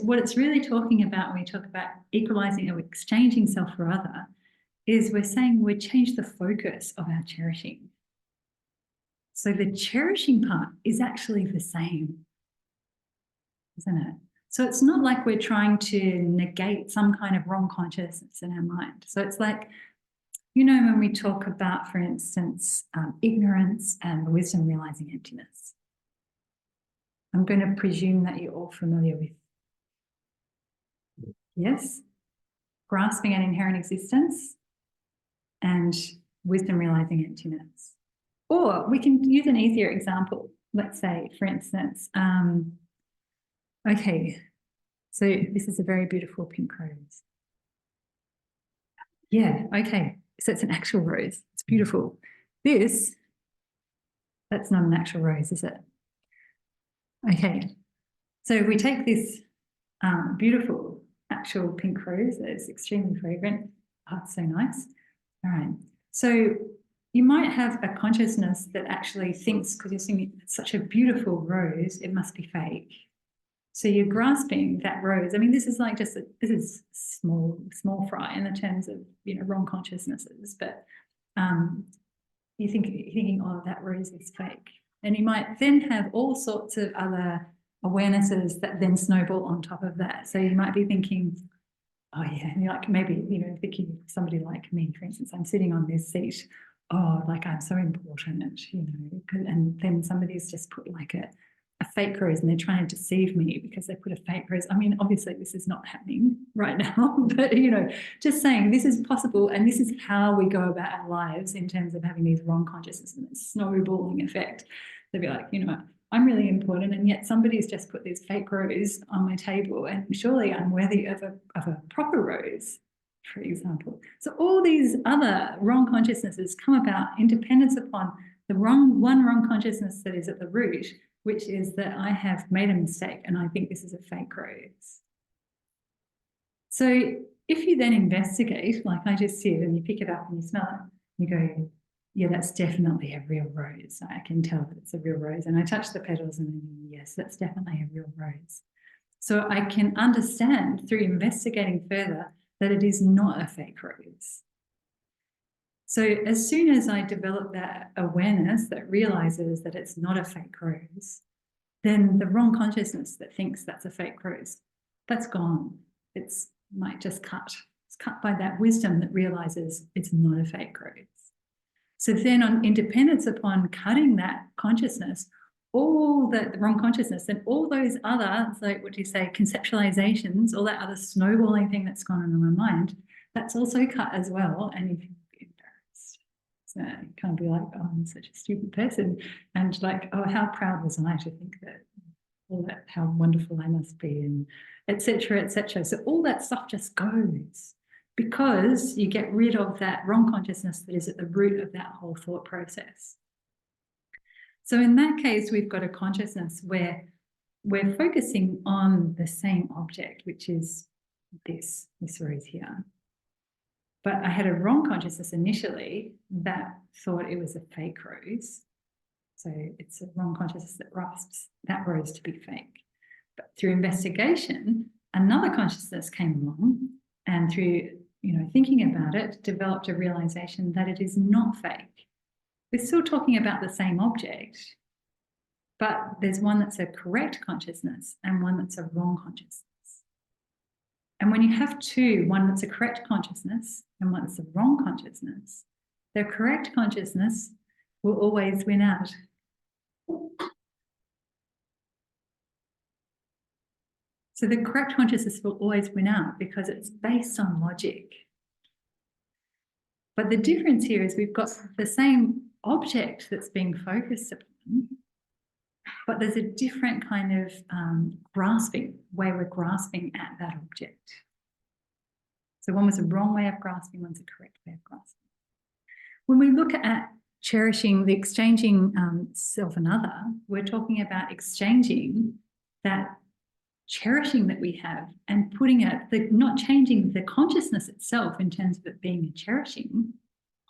[SPEAKER 1] what it's really talking about when we talk about equalizing or exchanging self for other, is we're saying we change the focus of our cherishing. So the cherishing part is actually the same, isn't it? So it's not like we're trying to negate some kind of wrong consciousness in our mind. So it's like, you know, when we talk about, for instance, ignorance and wisdom realizing emptiness. I'm going to presume that you're all familiar with. Yes? Grasping an inherent existence and wisdom realizing emptiness. Or we can use an easier example. Let's say, for instance, okay, so this is a very beautiful pink rose. Yeah, okay, so it's an actual rose. It's beautiful. This, that's not an actual rose, is it? Okay, so we take this beautiful actual pink rose that is extremely fragrant. Oh, it's so nice. All right, so you might have a consciousness that actually thinks, because you're seeing it's such a beautiful rose, it must be fake. So you're grasping that rose. I mean, this is like just this is small fry in the terms of, you know, wrong consciousnesses. But you're thinking, oh, that rose is fake, and you might then have all sorts of other awarenesses that then snowball on top of that. So you might be thinking, oh yeah, and you're like maybe, you know, thinking of somebody like me, for instance, I'm sitting on this seat. Oh, like I'm so important, you know, and then somebody's just put like a fake rose and they're trying to deceive me because they put a fake rose. I mean, obviously this is not happening right now, but, you know, just saying this is possible and this is how we go about our lives in terms of having these wrong consciousness and this snowballing effect. They'd be like, you know, I'm really important and yet somebody's just put this fake rose on my table and surely I'm worthy of a proper rose, for example. So all these other wrong consciousnesses come about in dependence upon the one wrong consciousness that is at the root, which is that I have made a mistake and I think this is a fake rose. So if you then investigate, like I just did, and you pick it up and you smell it, you go, yeah, that's definitely a real rose. I can tell that it's a real rose. And I touch the petals and then, yes, that's definitely a real rose. So I can understand through investigating further that it is not a fake rose. So as soon as I develop that awareness that realizes that it's not a fake rose, then the wrong consciousness that thinks that's a fake rose, that's gone. It's might just cut. It's cut by that wisdom that realizes it's not a fake rose. So then on independence upon cutting that consciousness, all the wrong consciousness and all those other, like what do you say, conceptualizations, all that other snowballing thing that's gone on in my mind, that's also cut as well. And you can be embarrassed. So you can't be like, oh, I'm such a stupid person. And like, oh, how proud was I to think that, all that, how wonderful I must be, and et cetera, et cetera. So all that stuff just goes, because you get rid of that wrong consciousness that is at the root of that whole thought process. So in that case, we've got a consciousness where we're focusing on the same object, which is this rose here. But I had a wrong consciousness initially that thought it was a fake rose. So it's a wrong consciousness that grasps that rose to be fake. But through investigation, another consciousness came along and through, you know, thinking about it, developed a realization that it is not fake. We're still talking about the same object, but there's one that's a correct consciousness and one that's a wrong consciousness. And when you have two, one that's a correct consciousness and one that's a wrong consciousness, the correct consciousness will always win out. So the correct consciousness will always win out because it's based on logic. But the difference here is we've got the same object that's being focused upon, but there's a different kind of grasping, way we're grasping at that object. So one was a wrong way of grasping, one's a correct way of grasping. When we look at cherishing, the exchanging self and other, we're talking about exchanging that cherishing that we have and putting it, not changing the consciousness itself in terms of it being a cherishing,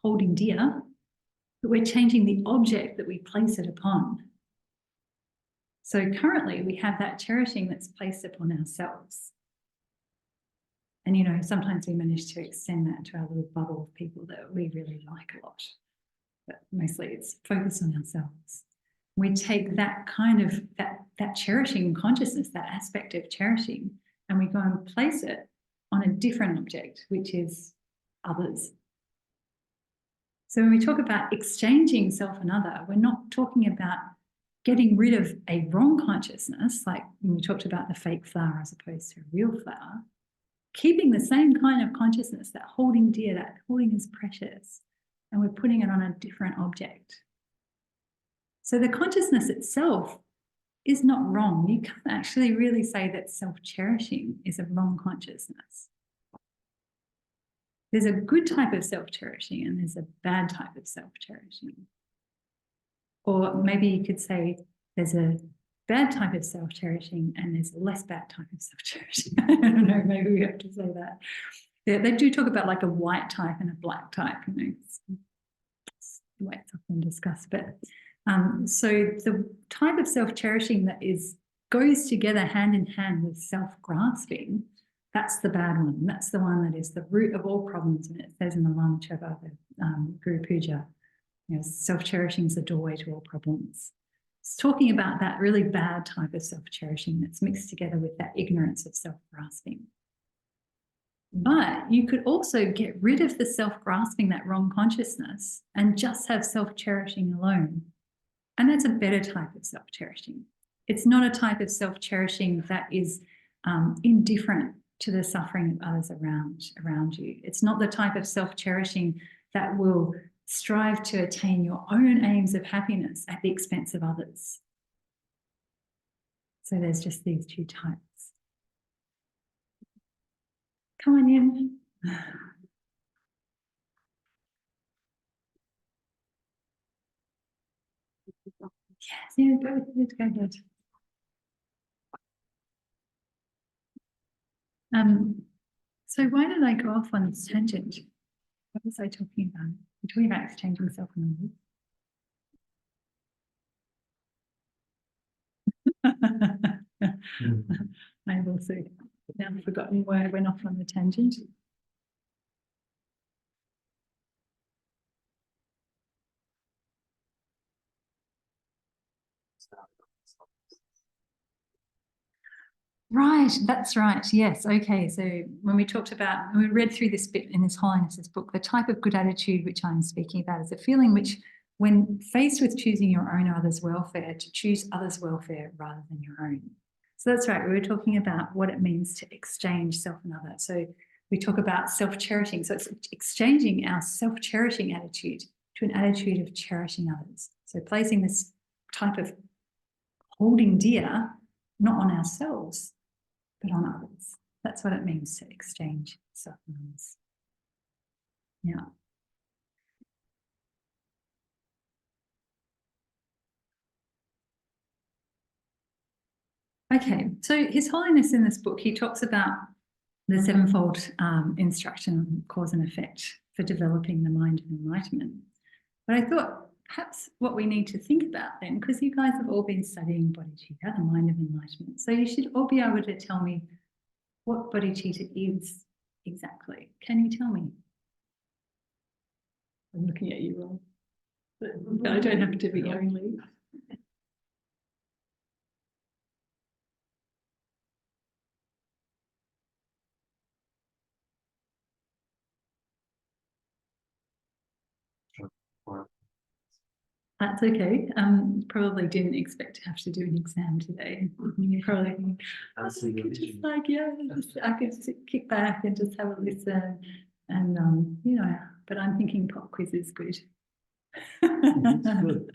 [SPEAKER 1] holding dear, but we're changing the object that we place it upon. So currently we have that cherishing that's placed upon ourselves. And, you know, sometimes we manage to extend that to our little bubble of people that we really like a lot. But mostly it's focused on ourselves. we take that kind of, that cherishing consciousness, that aspect of cherishing, and we go and place it on a different object, which is others. So when we talk about exchanging self and other, we're not talking about getting rid of a wrong consciousness, like when we talked about the fake flower as opposed to a real flower, keeping the same kind of consciousness, that holding dear, that holding is precious, and we're putting it on a different object. So the consciousness itself is not wrong. You can't actually really say that self-cherishing is a wrong consciousness. There's a good type of self-cherishing and there's a bad type of self-cherishing. Or maybe you could say there's a bad type of self-cherishing and there's a less bad type of self-cherishing. I don't know, maybe we have to say that. Yeah, they do talk about like a white type and a black type, you know, it's the way it's often discussed. But so the type of self-cherishing that goes together hand in hand with self-grasping, that's the bad one. That's the one that is the root of all problems. And it says in the Lama Chöpa, the Guru Puja, you know, self-cherishing is the doorway to all problems. It's talking about that really bad type of self-cherishing that's mixed together with that ignorance of self-grasping. But you could also get rid of the self-grasping, that wrong consciousness, and just have self-cherishing alone. And that's a better type of self-cherishing. It's not a type of self-cherishing that is indifferent to the suffering of others around you. It's not the type of self-cherishing that will strive to attain your own aims of happiness at the expense of others. So there's just these two types. Come on in. Yes, yeah, go ahead. So why did I go off on this tangent? What was I talking about? We're talking about exchanging self and others. I've also now forgotten where I went off on the tangent. Right, that's right. Yes. Okay. So when we talked about, we read through this bit in His Holiness's book, the type of good attitude which I'm speaking about is a feeling which, when faced with choosing your own or others' welfare, to choose others' welfare rather than your own. So that's right. We were talking about what it means to exchange self and other. So we talk about self-cherishing. So it's exchanging our self-cherishing attitude to an attitude of cherishing others. So placing this type of holding dear, not on ourselves, but on others. That's what it means to exchange self and others. Yeah. Okay, so His Holiness in this book, he talks about the sevenfold instruction on cause and effect for developing the mind of enlightenment. But I thought perhaps what we need to think about then, because you guys have all been studying bodhicitta, the mind of enlightenment, so you should all be able to tell me what bodhicitta is exactly. Can you tell me? I'm looking at you, Rob. But I don't have to be only. That's okay. Probably didn't expect to have to do an exam today. You probably think, I could just like, yeah, I could kick back and just have a listen. And you know, but I'm thinking pop quiz is good. It's good.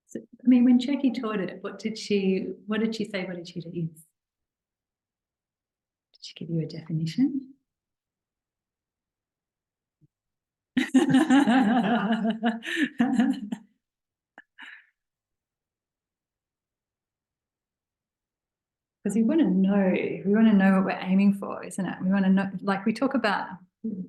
[SPEAKER 1] So, I mean, when Jackie taught it, what did she say bodhicitta is? Did she give you a definition? Because we want to know what we're aiming for, isn't it? We want to know, like we talk about,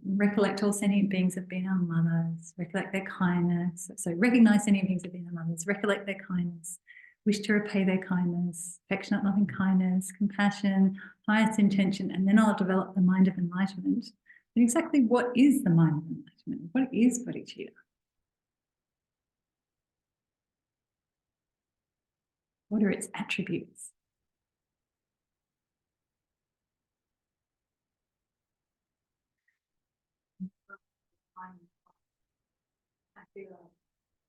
[SPEAKER 1] recollect all sentient beings have been our mothers, recollect their kindness. So recognize sentient beings have been our mothers, recollect their kindness, wish to repay their kindness, affectionate loving kindness, compassion, highest intention, and then I'll develop the mind of enlightenment. But exactly what is the mind of enlightenment? What is bodhicitta? What are its attributes?
[SPEAKER 3] I feel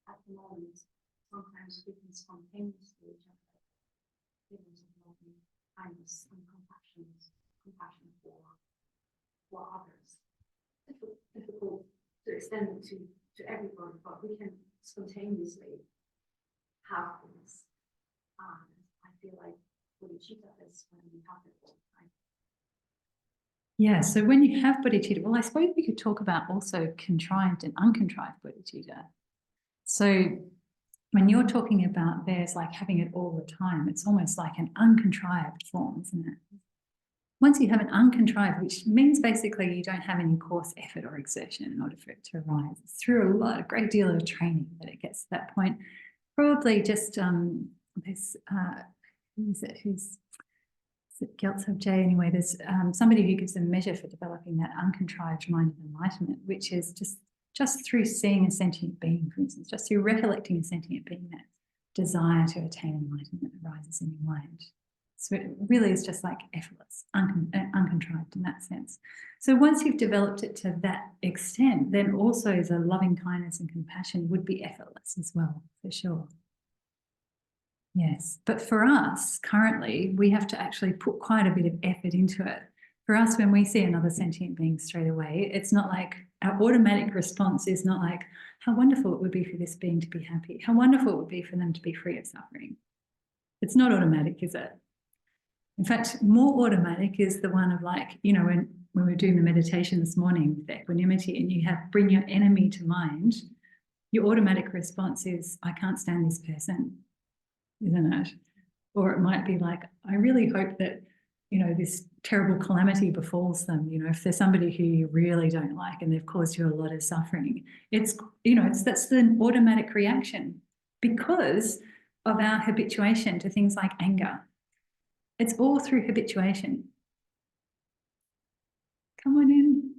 [SPEAKER 3] at the moment, sometimes we can spontaneously jump feelings of loving kindness and compassion for others. Difficult to extend it to everybody, but we can spontaneously have this. I feel like bodhicitta is when we have it all the time.
[SPEAKER 1] Yeah, so when you have bodhicitta, well, I suppose we could talk about also contrived and uncontrived bodhicitta. So when you're talking about there's like having it all the time, it's almost like an uncontrived form, isn't it? Once you have an uncontrived, which means basically you don't have any coarse effort or exertion in order for it to arise. It's through a great deal of training that it gets to that point. Probably just there's who's Gyaltsab J anyway, there's somebody who gives a measure for developing that uncontrived mind of enlightenment, which is just through seeing a sentient being, for instance, just through recollecting a sentient being, that desire to attain enlightenment arises in your mind. So it really is just like effortless, uncontrived in that sense. So once you've developed it to that extent, then also the loving kindness and compassion would be effortless as well, for sure. Yes, but for us currently, we have to actually put quite a bit of effort into it. For us, when we see another sentient being straight away, it's not like our automatic response is not like, how wonderful it would be for this being to be happy. How wonderful it would be for them to be free of suffering. It's not automatic, is it? In fact, more automatic is the one of like, you know, when we were doing the meditation this morning with equanimity and you have bring your enemy to mind, your automatic response is, I can't stand this person, isn't it? Or it might be like, I really hope that, you know, this terrible calamity befalls them. You know, if there's somebody who you really don't like and they've caused you a lot of suffering, it's, you know, that's the automatic reaction because of our habituation to things like anger. It's all through habituation. Come on in.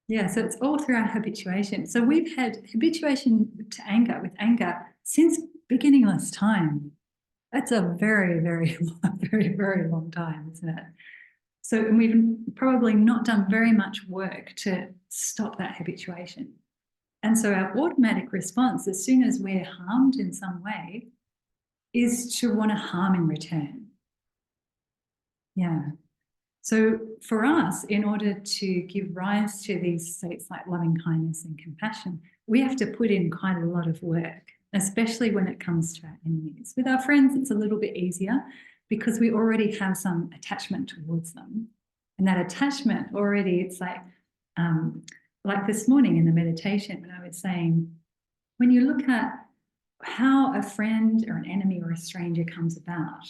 [SPEAKER 1] Yeah, so it's all through our habituation. So we've had habituation to anger, with anger, since beginningless time. That's a very, very, very, very long time, isn't it? So we've probably not done very much work to stop that habituation. And so our automatic response, as soon as we're harmed in some way, is to want to harm in return. Yeah. So for us, in order to give rise to these states like loving kindness and compassion, we have to put in quite a lot of work, especially when it comes to our enemies. With our friends, it's a little bit easier because we already have some attachment towards them. And that attachment already, it's like this morning in the meditation when I was saying, when you look at how a friend or an enemy or a stranger comes about,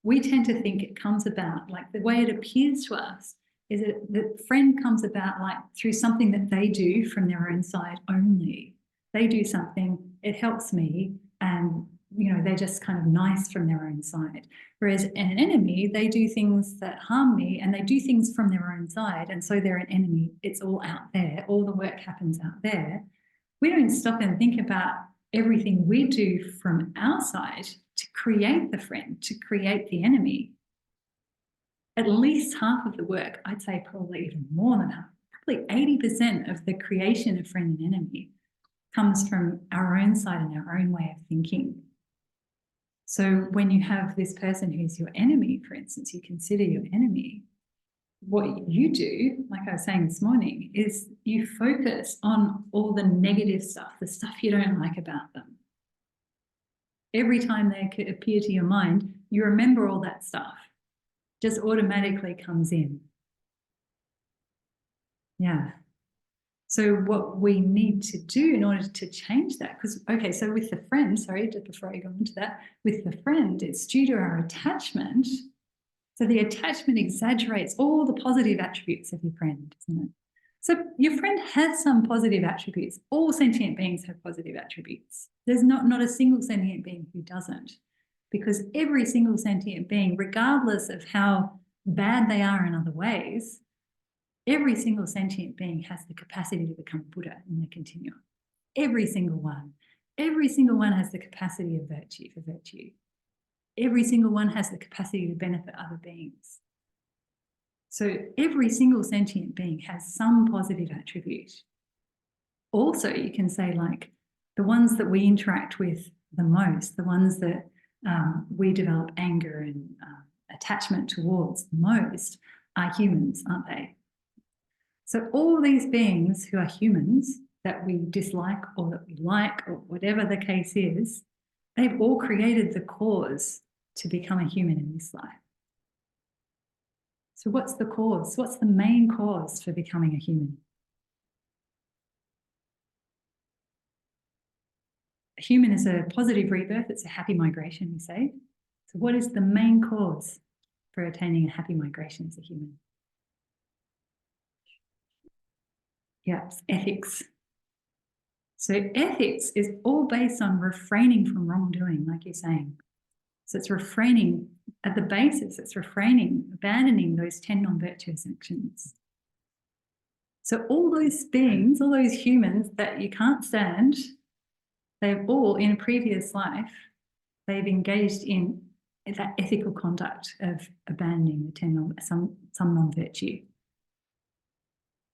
[SPEAKER 1] we tend to think it comes about, like the way it appears to us is that the friend comes about like through something that they do from their own side only. They do something, it helps me, and you know, they're just kind of nice from their own side. Whereas an enemy, they do things that harm me and they do things from their own side, and so they're an enemy. It's all out there, all the work happens out there. We don't stop and think about everything we do from our side to create the friend, to create the enemy. At least half of the work, I'd say probably even more than half, probably 80% of the creation of friend and enemy comes from our own side and our own way of thinking. So when you have this person who's your enemy, for instance, you consider your enemy, what you do, like I was saying this morning, is you focus on all the negative stuff, the stuff you don't like about them. Every time they appear to your mind, you remember all that stuff. Just automatically comes in. Yeah. So what we need to do in order to change that, because, okay, so with the friend, sorry, just before I go into that, with the friend, it's due to our attachment. So the attachment exaggerates all the positive attributes of your friend, isn't it? So your friend has some positive attributes. All sentient beings have positive attributes. There's not a single sentient being who doesn't, because every single sentient being, regardless of how bad they are in other ways, every single sentient being has the capacity to become Buddha in the continuum. Every single one. Every single one has the capacity of virtue for virtue. Every single one has the capacity to benefit other beings. So every single sentient being has some positive attribute. Also, you can say, like, the ones that we interact with the most, the ones that we develop anger and attachment towards the most, are humans, aren't they? So all these beings who are humans that we dislike or that we like, or whatever the case is, they've all created the cause to become a human in this life. So what's the cause? What's the main cause for becoming a human? A human is a positive rebirth. It's a happy migration, we say. So what is the main cause for attaining a happy migration as a human? Yeah, it's ethics. So ethics is all based on refraining from wrongdoing, like you're saying. So it's refraining at the basis, it's refraining, abandoning those 10 non-virtuous actions. So all those beings, all those humans that you can't stand, they've all, in a previous life, they've engaged in that ethical conduct of abandoning the 10 some non-virtue.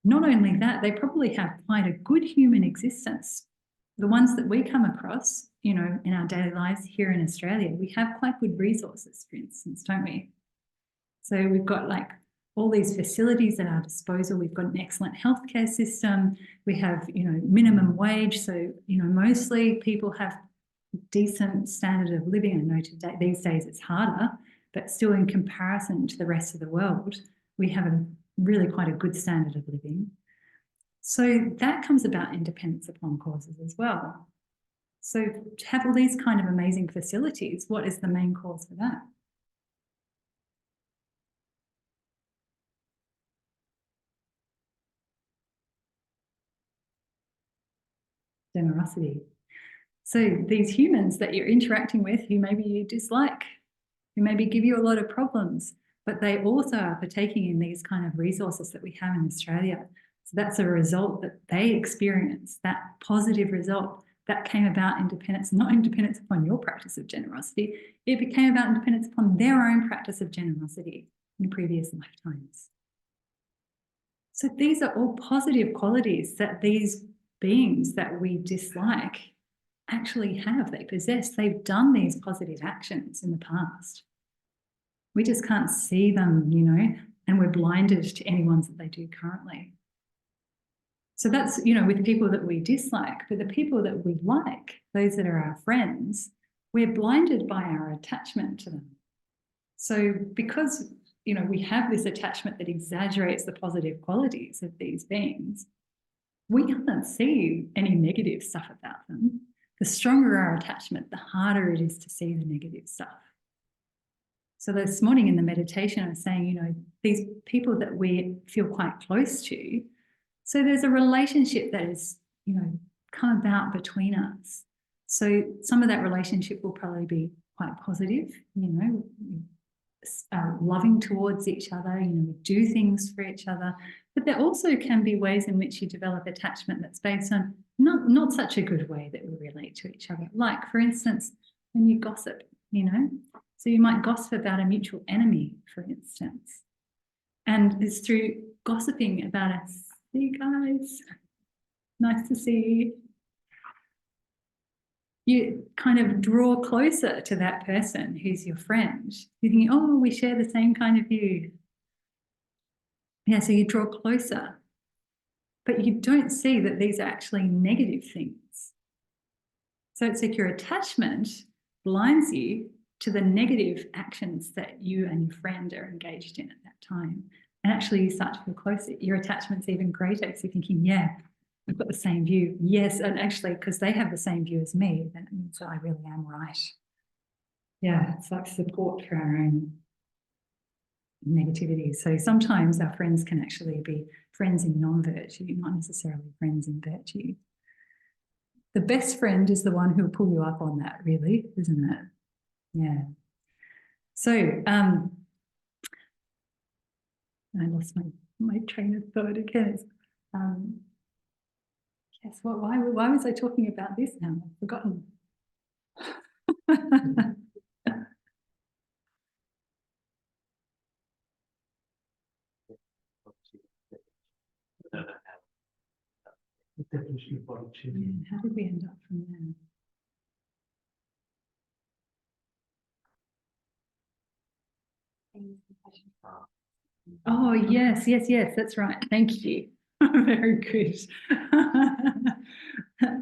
[SPEAKER 1] Not only that, they probably have quite a good human existence. The ones that we come across, you know, in our daily lives here in Australia, we have quite good resources, for instance, don't we? So we've got like all these facilities at our disposal. We've got an excellent healthcare system. We have, you know, minimum wage. So, you know, mostly people have decent standard of living. I know today, these days it's harder, but still in comparison to the rest of the world, we have a really quite a good standard of living. So that comes about in dependence upon causes as well. So to have all these kind of amazing facilities, what is the main cause for that? Generosity. So these humans that you're interacting with, who maybe you dislike, who maybe give you a lot of problems, but they also are partaking in these kind of resources that we have in Australia. So that's a result that they experience, that positive result that came about in dependence, not in dependence upon your practice of generosity, it became about in dependence upon their own practice of generosity in previous lifetimes. So these are all positive qualities that these beings that we dislike actually have, they possess. They've done these positive actions in the past. We just can't see them, you know, and we're blinded to any ones that they do currently. So that's, you know, with people that we dislike, but the people that we like, those that are our friends, we're blinded by our attachment to them. So because, you know, we have this attachment that exaggerates the positive qualities of these beings, we can't see any negative stuff about them. The stronger our attachment, the harder it is to see the negative stuff. So this morning in the meditation, I was saying, you know, these people that we feel quite close to, so there's a relationship that is, you know, come about between us. So some of that relationship will probably be quite positive, you know, loving towards each other, you know, we do things for each other. But there also can be ways in which you develop attachment that's based on not such a good way that we relate to each other. Like, for instance, when you gossip, you know, so you might gossip about a mutual enemy, for instance. And it's through gossiping about us. See you guys, nice to see you. You kind of draw closer to that person who's your friend. You're thinking, oh, we share the same kind of view. Yeah, so you draw closer. But you don't see that these are actually negative things. So it's like your attachment blinds you to the negative actions that you and your friend are engaged in at that time. And actually you start to feel closer. Your attachment's even greater because you're thinking, yeah, we've got the same view. Yes, and actually because they have the same view as me, that means that I really am right. Yeah, it's like support for our own negativity. So sometimes our friends can actually be friends in non-virtue, not necessarily friends in virtue. The best friend is the one who'll pull you up on that, really, isn't it? Yeah. So I lost my train of thought again. Yes, why was I talking about this now? I've forgotten.
[SPEAKER 2] The definition of bodhicitta.
[SPEAKER 1] How did we end up from there? Oh, yes, that's right. Thank you. Very good.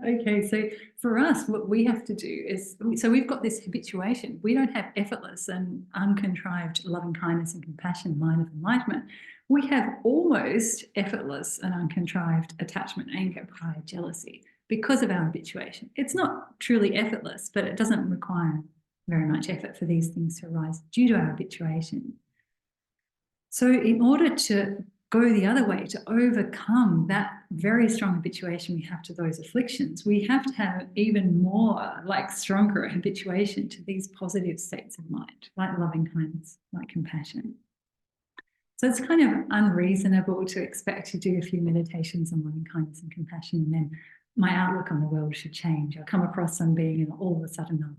[SPEAKER 1] Okay, so for us, what we have to do is, so we've got this habituation. We don't have effortless and uncontrived loving kindness and compassion, mind of enlightenment. We have almost effortless and uncontrived attachment, anger, pride, jealousy because of our habituation. It's not truly effortless, but it doesn't require very much effort for these things to arise due to our habituation. So in order to go the other way, to overcome that very strong habituation we have to those afflictions, we have to have even more, like stronger habituation to these positive states of mind, like loving kindness, like compassion. So it's kind of unreasonable to expect to do a few meditations on loving kindness and compassion and then my outlook on the world should change. I'll come across some being and all of a sudden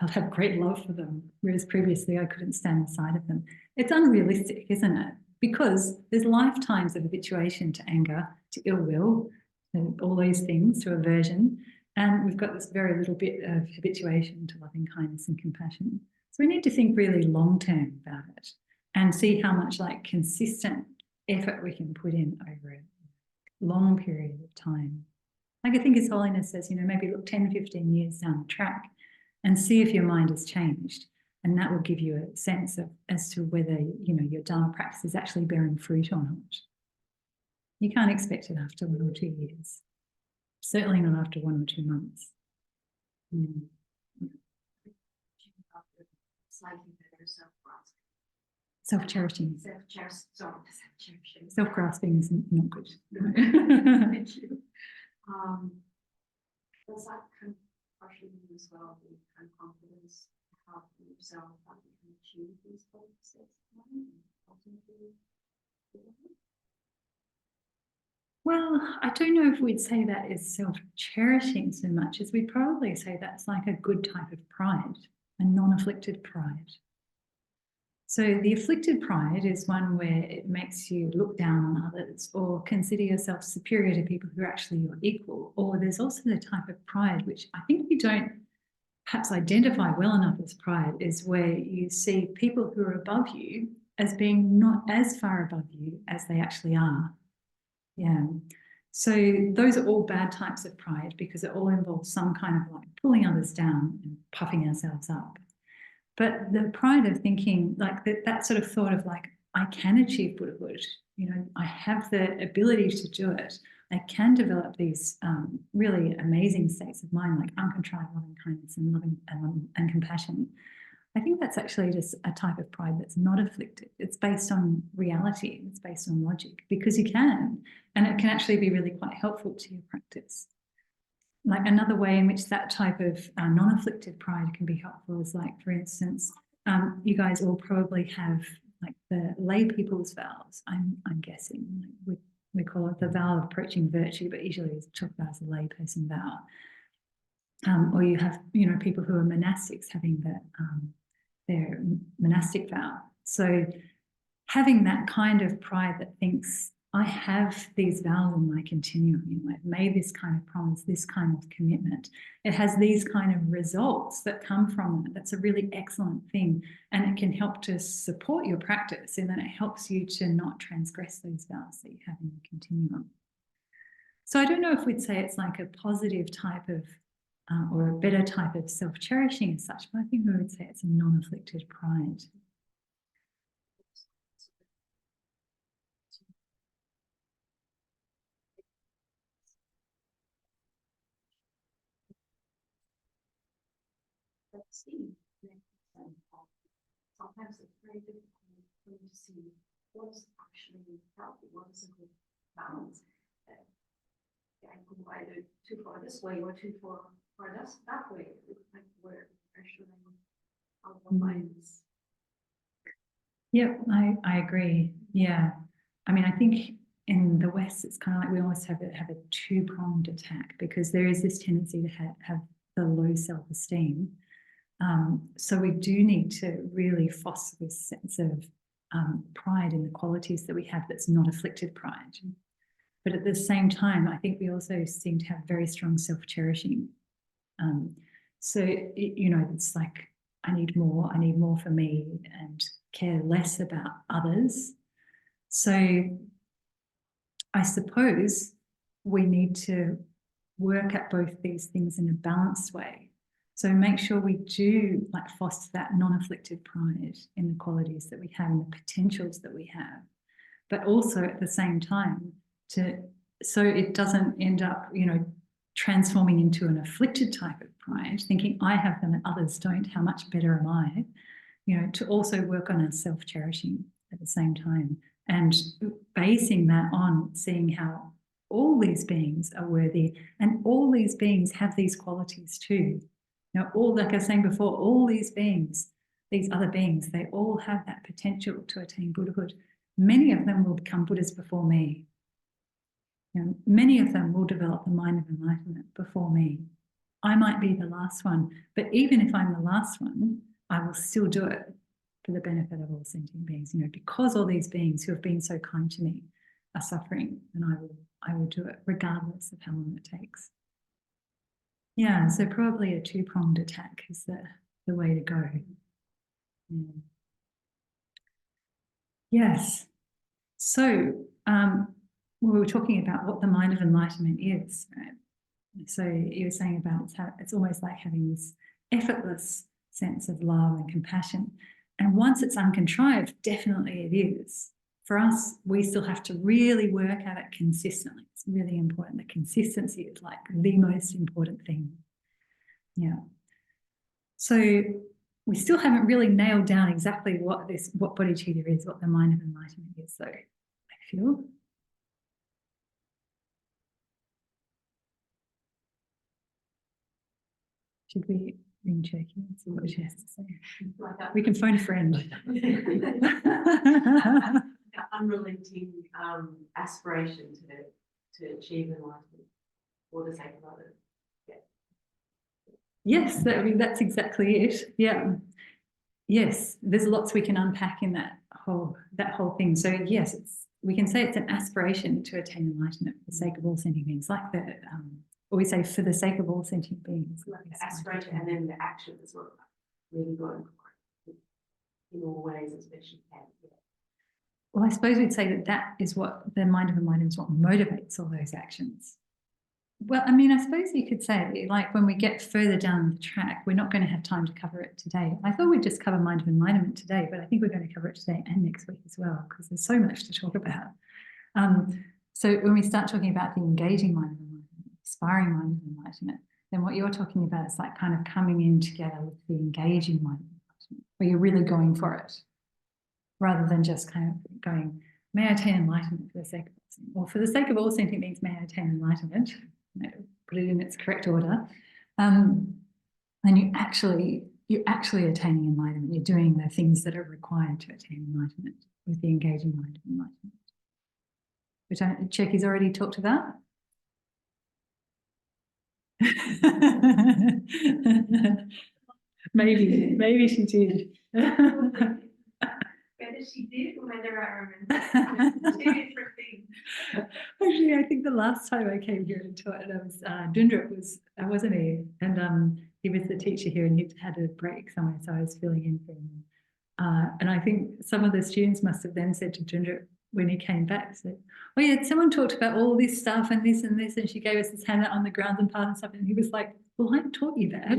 [SPEAKER 1] I'll have great love for them, whereas previously I couldn't stand the sight of them. It's unrealistic, isn't it? Because there's lifetimes of habituation to anger, to ill will, to all these things, to aversion, and we've got this very little bit of habituation to loving kindness and compassion. So we need to think really long-term about it and see how much like consistent effort we can put in over a long period of time. Like I think His Holiness says, maybe look 10, 15 years down the track and see if your mind has changed. And that will give you a sense of as to whether, your Dharma practice is actually bearing fruit or not. You can't expect it after 1 or 2 years. Certainly not after 1 or 2 months.
[SPEAKER 3] Slightly better self-grasping.
[SPEAKER 1] Self-cherishing.
[SPEAKER 3] Self-cherishing.
[SPEAKER 1] Self-grasping is not good.
[SPEAKER 3] Thank you. Does that kind of partially mean as well the kind of confidence to have in yourself that you can achieve these states of mind and ultimately?
[SPEAKER 1] Well, I don't know if we'd say that is self-cherishing so much as we'd probably say that's like a good type of pride, a non-afflicted pride. So the afflicted pride is one where it makes you look down on others or consider yourself superior to people who are actually your equal. Or there's also the type of pride which I think we don't perhaps identify well enough as pride, is where you see people who are above you as being not as far above you as they actually are. Yeah. So those are all bad types of pride because it all involves some kind of like pulling others down and puffing ourselves up. But the pride of thinking like that sort of thought of like, I can achieve Buddhahood, I have the ability to do it. I can develop these really amazing states of mind, like uncontrived loving kindness and loving and compassion. I think that's actually just a type of pride that's not afflicted. It's based on reality. It's based on logic because you can, and it can actually be really quite helpful to your practice. Like another way in which that type of non-afflicted pride can be helpful is like, for instance, you guys all probably have like the lay people's vows, I'm guessing. We call it the vow of approaching virtue, but usually it's talked about as a lay person vow. Or you have, people who are monastics having their monastic vow. So having that kind of pride that thinks, I have these vows in my continuum, I've made this kind of promise, this kind of commitment. It has these kind of results that come from it. That's a really excellent thing. And it can help to support your practice, and then it helps you to not transgress those vows that you have in your continuum. So I don't know if we'd say it's like a positive type of, or a better type of self-cherishing as such, but I think we would say it's a non-afflicted pride.
[SPEAKER 3] Sometimes it's very difficult going to see what is actually healthy, what is a good balance. I can either too far this way or too far that way. Like where actually our minds.
[SPEAKER 1] Yeah, I agree. Yeah. I mean, I think in the West, it's kind of like we almost have a two-pronged attack, because there is this tendency to have the low self-esteem. So we do need to really foster this sense of pride in the qualities that we have that's not afflicted pride. But at the same time, I think we also seem to have very strong self-cherishing. So, it's like, I need more for me, and care less about others. So I suppose we need to work at both these things in a balanced way. So make sure we do like foster that non-afflicted pride in the qualities that we have and the potentials that we have, but also at the same time so it doesn't end up, transforming into an afflicted type of pride, thinking I have them and others don't, how much better am I? To also work on our self-cherishing at the same time, and basing that on seeing how all these beings are worthy, and all these beings have these qualities too. All, like I was saying before, all these beings, these other beings, they all have that potential to attain Buddhahood. Many of them will become Buddhas before me. Many of them will develop the mind of enlightenment before me. I might be the last one, but even if I'm the last one, I will still do it for the benefit of all sentient beings, because all these beings who have been so kind to me are suffering, and I will do it regardless of how long it takes. Yeah, so probably a two-pronged attack is the way to go. Yeah. Yes. So we were talking about what the mind of enlightenment is, right? So you were saying about it's almost like having this effortless sense of love and compassion. And once it's uncontrived, definitely it is. For us, we still have to really work at it consistently. It's really important. The consistency is like the most important thing. Yeah. So we still haven't really nailed down exactly what bodhicitta is, what the mind of enlightenment is, though, I feel. Should we ring Cherokee and see what she has to say? We can phone a friend.
[SPEAKER 6] Unrelenting aspiration to achieve enlightenment for the sake of others.
[SPEAKER 1] Yes, that's exactly it. Yeah. Yes, there's lots we can unpack in that whole thing. So yes, we can say it's an aspiration to attain enlightenment for the sake of all sentient beings, like or we say for the sake of all sentient beings.
[SPEAKER 6] Like the aspiration and then the action as well. Really going for it in all ways as best you can. Yeah.
[SPEAKER 1] Well, I suppose we'd say that is what the mind of enlightenment is, what motivates all those actions. Well, I mean, I suppose you could say, like, when we get further down the track, we're not going to have time to cover it today. I thought we'd just cover mind of enlightenment today, but I think we're going to cover it today and next week as well, because there's so much to talk about. So when we start talking about the engaging mind of enlightenment, aspiring mind of enlightenment, then what you're talking about is like kind of coming in together with the engaging mind of enlightenment, where you're really going for it, rather than just kind of going, may I attain enlightenment for the sake of all sentient, or for the sake of all sentient beings, may I attain enlightenment. Put it in its correct order, and you're actually attaining enlightenment. You're doing the things that are required to attain enlightenment with the engaging mind of enlightenment, which Cheki's already talked about. maybe she did.
[SPEAKER 5] Whether she did or whether I remember, two different things.
[SPEAKER 1] Actually, I think the last time I came here and taught, and I was Dundrup wasn't he? And he was the teacher here, and he had a break somewhere, so I was filling in for him. And I think some of the students must have then said to Dundrup when he came back, said, "Oh yeah, someone talked about all this stuff and this and this, and she gave us this handout on the grounds and path and stuff." And he was like, "Well, I taught you that."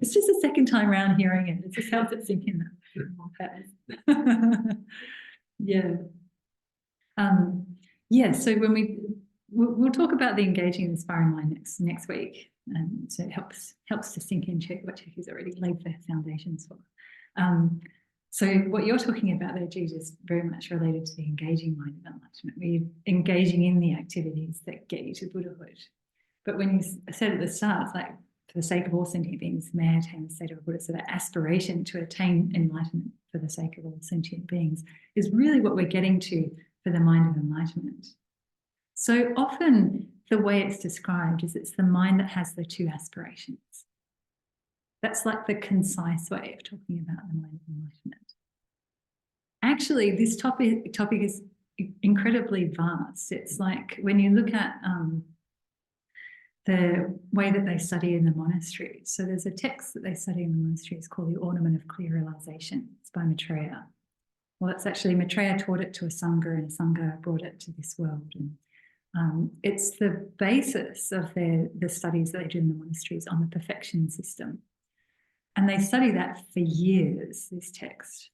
[SPEAKER 1] It's just the second time around hearing it. It just helps it sink in that more fast. Yeah. Yeah, so when we'll talk about the engaging and inspiring mind next week. So it helps to sink in what Cheki's already laid the foundations for. So what you're talking about there, Jude, is very much related to the engaging mind of enlightenment, where you're engaging in the activities that get you to Buddhahood. But when you said at the start, it's like, for the sake of all sentient beings, may attain the state of a Buddha. So that aspiration to attain enlightenment for the sake of all sentient beings is really what we're getting to for the mind of enlightenment. So often the way it's described is it's the mind that has the two aspirations. That's like the concise way of talking about the mind of enlightenment. Actually, this topic is incredibly vast. It's like when you look at the way that they study in the monasteries. So there's a text that they study in the monasteries called the Ornament of Clear Realization. It's by Maitreya. Well, it's actually Maitreya taught it to a Sangha, and a Sangha brought it to this world. And it's the basis of the studies that they do in the monasteries on the perfection system. And they study that for years, this text.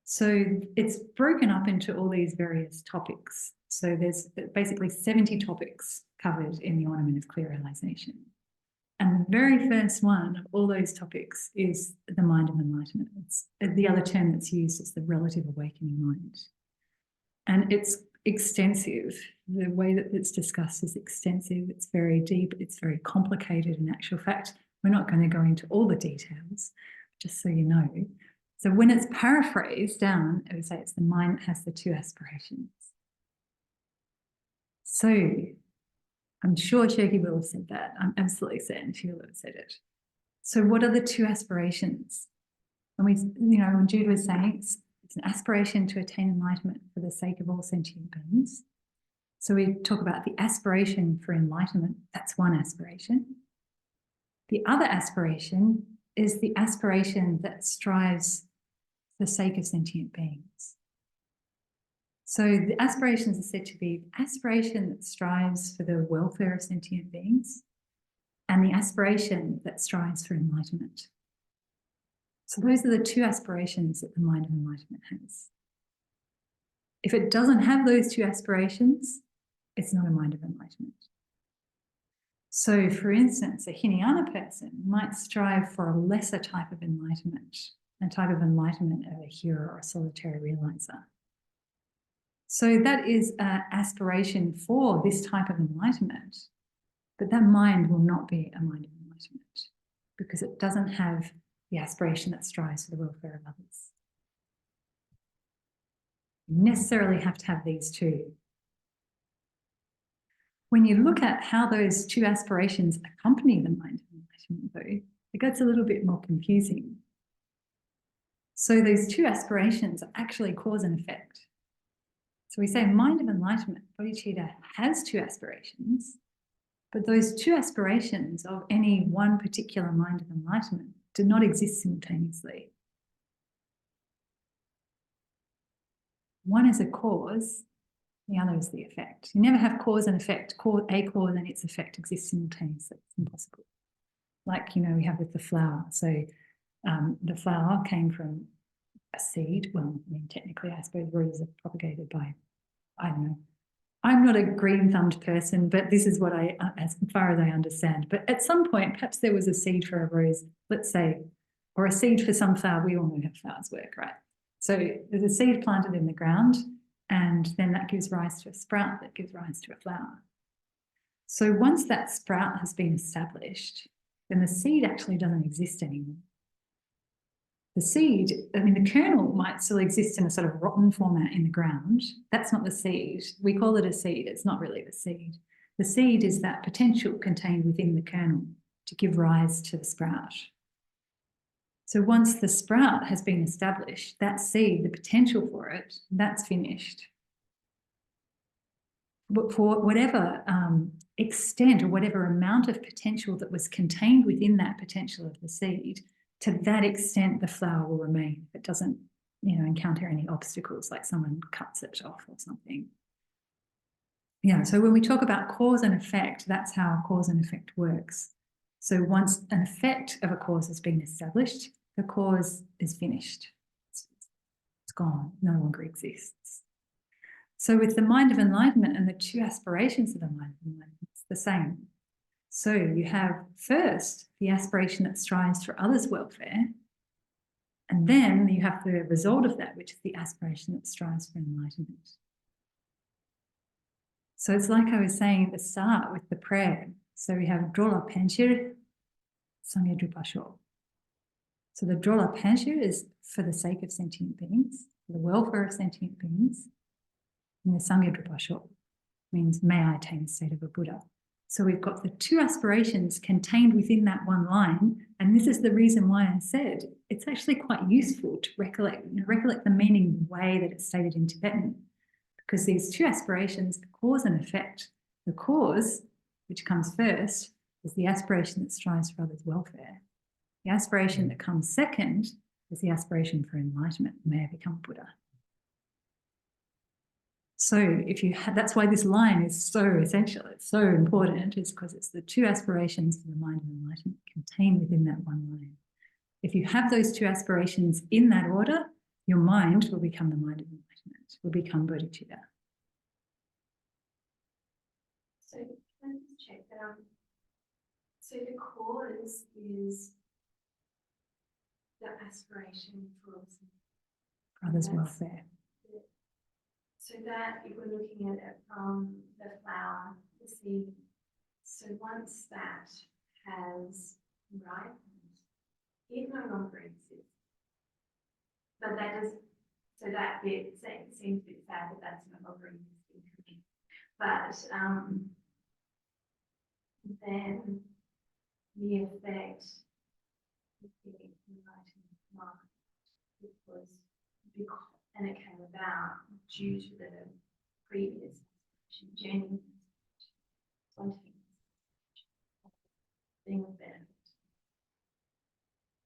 [SPEAKER 1] So it's broken up into all these various topics. So there's basically 70 topics covered in the Ornament of Clear Realization. And the very first one of all those topics is the mind of enlightenment. It's the other term that's used is the relative awakening mind. And it's extensive. The way that it's discussed is extensive. It's very deep. It's very complicated. In actual fact, we're not going to go into all the details, just so you know. So when it's paraphrased down, it would say it's the mind that has the two aspirations. So I'm sure Cherokee will have said that. I'm absolutely certain she will have said it. So what are the two aspirations? And when Jude was saying it's an aspiration to attain enlightenment for the sake of all sentient beings. So we talk about the aspiration for enlightenment. That's one aspiration. The other aspiration is the aspiration that strives for the sake of sentient beings. So the aspirations are said to be aspiration that strives for the welfare of sentient beings and the aspiration that strives for enlightenment. So those are the two aspirations that the mind of enlightenment has. If it doesn't have those two aspirations, it's not a mind of enlightenment. So, for instance, a Hinayana person might strive for a lesser type of enlightenment, a type of enlightenment of a hero or a solitary realizer. So that is an aspiration for this type of enlightenment, but that mind will not be a mind of enlightenment because it doesn't have the aspiration that strives for the welfare of others. You necessarily have to have these two. When you look at how those two aspirations accompany the mind of enlightenment, though, it gets a little bit more confusing. So those two aspirations are actually cause and effect. So we say mind of enlightenment, bodhicitta, has two aspirations, but those two aspirations of any one particular mind of enlightenment do not exist simultaneously. One is a cause, the other is the effect. You never have cause and effect. A cause and its effect exist simultaneously. It's impossible. Like, we have with the flower. So the flower came from a seed. Well, technically, I suppose roses are propagated by, I don't know. I'm not a green-thumbed person, but this is what as far as I understand. But at some point, perhaps there was a seed for a rose, let's say, or a seed for some flower. We all know how flowers work, right? So there's a seed planted in the ground, and then that gives rise to a sprout that gives rise to a flower. So once that sprout has been established, then the seed actually doesn't exist anymore. The seed, the kernel might still exist in a sort of rotten format in the ground. That's not the seed. We call it a seed. It's not really the seed. The seed is that potential contained within the kernel to give rise to the sprout. So once the sprout has been established, that seed, the potential for it, that's finished. But for whatever extent or whatever amount of potential that was contained within that potential of the seed, to that extent, the flower will remain. If it doesn't, encounter any obstacles, like someone cuts it off or something. Yeah, so when we talk about cause and effect, that's how cause and effect works. So once an effect of a cause has been established, the cause is finished. It's gone, no longer exists. So with the mind of enlightenment and the two aspirations of the mind of enlightenment, it's the same. So you have first the aspiration that strives for others' welfare, And then you have the result of that, which is the aspiration that strives for enlightenment. So it's like I was saying at the start with the prayer. So we have drola penshir, sangye drupasho. So the drola penshir is for the sake of sentient beings, for the welfare of sentient beings. And the sangye drupasho means, may I attain the state of a Buddha. So we've got the two aspirations contained within that one line. And this is the reason why I said it's actually quite useful to recollect the meaning the way that it's stated in Tibetan. Because these two aspirations, cause and effect. The cause, which comes first, is the aspiration that strives for others' welfare. The aspiration that comes second is the aspiration for enlightenment. May I become Buddha. So if you that's why this line is so essential, it's so important, is because it's the two aspirations for the mind of enlightenment contained within that one line. If you have those two aspirations in that order, your mind will become the mind of enlightenment, will become bodhicitta.
[SPEAKER 5] So can I just check that? So the cause is the aspiration for
[SPEAKER 1] Others' welfare.
[SPEAKER 5] So that if we're looking at it from the flower, the seed, so once that has ripened, it no longer exists. But that does, so that bit seems a bit sad that that's no longer existing for me. But then the effect of the enlightened mind, it was because, and it came about due to the previous genuine spontaneous being of benefit.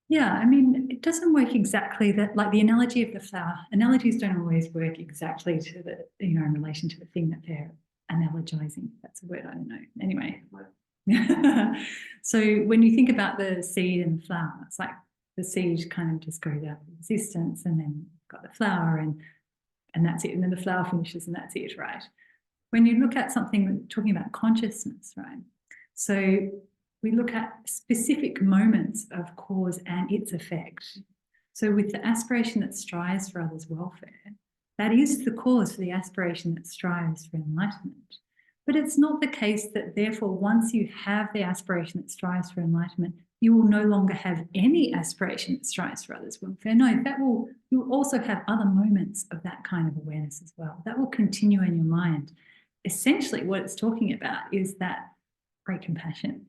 [SPEAKER 1] Yeah, I mean, it doesn't work exactly that, like the analogy of the flower. Analogies don't always work exactly to the, in relation to the thing that they're analogizing. That's a word I don't know. Anyway. So when you think about the seed and the flower, it's like the seed kind of just goes out of existence, and then got the flower, and that's it. And then the flower finishes, and that's it, right? When you look at something, talking about consciousness, right? So we look at specific moments of cause and its effect. So with the aspiration that strives for others' welfare, that is the cause for the aspiration that strives for enlightenment. But it's not the case that therefore once you have the aspiration that strives for enlightenment, you will no longer have any aspiration that strives for others' welfare. No, you will also have other moments of that kind of awareness as well. That will continue in your mind. Essentially what it's talking about is that great compassion.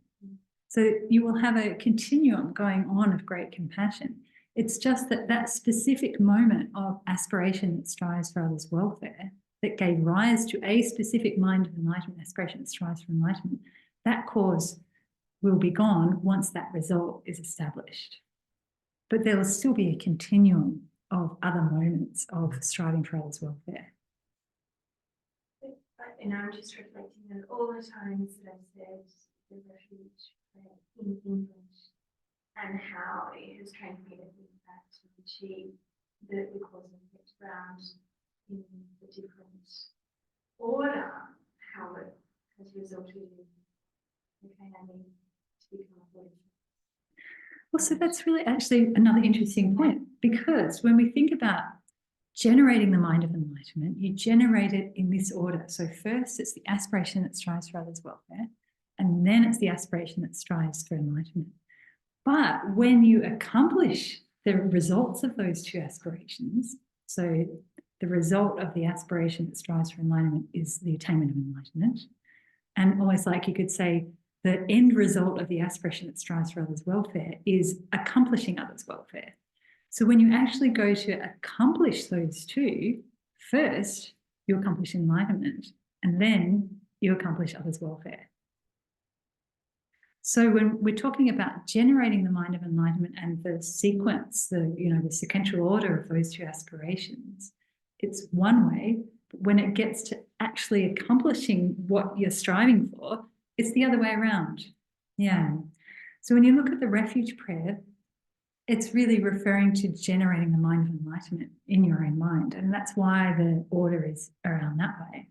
[SPEAKER 1] So you will have a continuum going on of great compassion. It's just that that specific moment of aspiration that strives for others' welfare, that gave rise to a specific mind of enlightenment, aspiration that strives for enlightenment, that cause will be gone once that result is established. But there will still be a continuum of other moments of striving for others' welfare.
[SPEAKER 5] And I'm just reflecting on all the times that I've said the refuge in English and how it has trained me to think that to achieve the cause and effect ground in the different order, how it has resulted in, okay, I need to become a Buddhist.
[SPEAKER 1] Well, so that's really actually another interesting point, because when we think about generating the mind of enlightenment, you generate it in this order. So first it's the aspiration that strives for others' welfare, and then it's the aspiration that strives for enlightenment. But when you accomplish the results of those two aspirations, so the result of the aspiration that strives for enlightenment is the attainment of enlightenment, and almost like you could say the end result of the aspiration that strives for others' welfare is accomplishing others' welfare. So when you actually go to accomplish those two, first you accomplish enlightenment, and then you accomplish others' welfare. So when we're talking about generating the mind of enlightenment and the sequence, the sequential order of those two aspirations, it's one way. But when it gets to actually accomplishing what you're striving for, it's the other way around. Yeah. So when you look at the refuge prayer, it's really referring to generating the mind of enlightenment in your own mind. And that's why the order is around that way.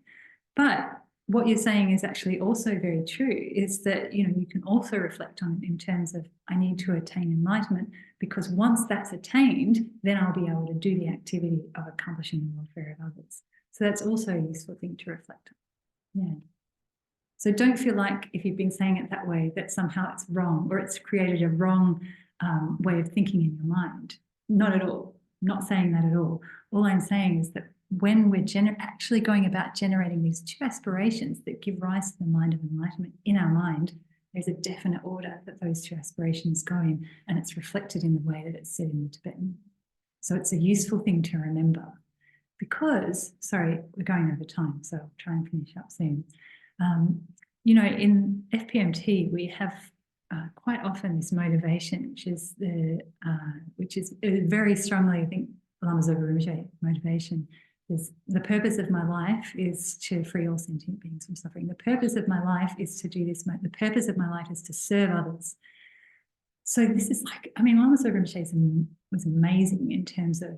[SPEAKER 1] But what you're saying is actually also very true, is that, you know, you can also reflect on it in terms of, I need to attain enlightenment, because once that's attained, then I'll be able to do the activity of accomplishing the welfare of others. So that's also a useful thing to reflect on. Yeah. So don't feel like if you've been saying it that way, that somehow it's wrong, or it's created a wrong way of thinking in your mind. Not at all. Not saying that at all. All I'm saying is that when we're actually going about generating these two aspirations that give rise to the mind of enlightenment in our mind, there's a definite order that those two aspirations go in, and it's reflected in the way that it's said in the Tibetan. So it's a useful thing to remember, because, sorry, we're going over time, so I'll try and finish up soon. You know, in FPMT, we have quite often this motivation, which is very strongly, I think, Lama Zopa Rinpoche motivation is the purpose of my life is to free all sentient beings from suffering. The purpose of my life is to do this. The purpose of my life is to serve others. So this is like, I mean, Lama Zopa Rinpoche was amazing in terms of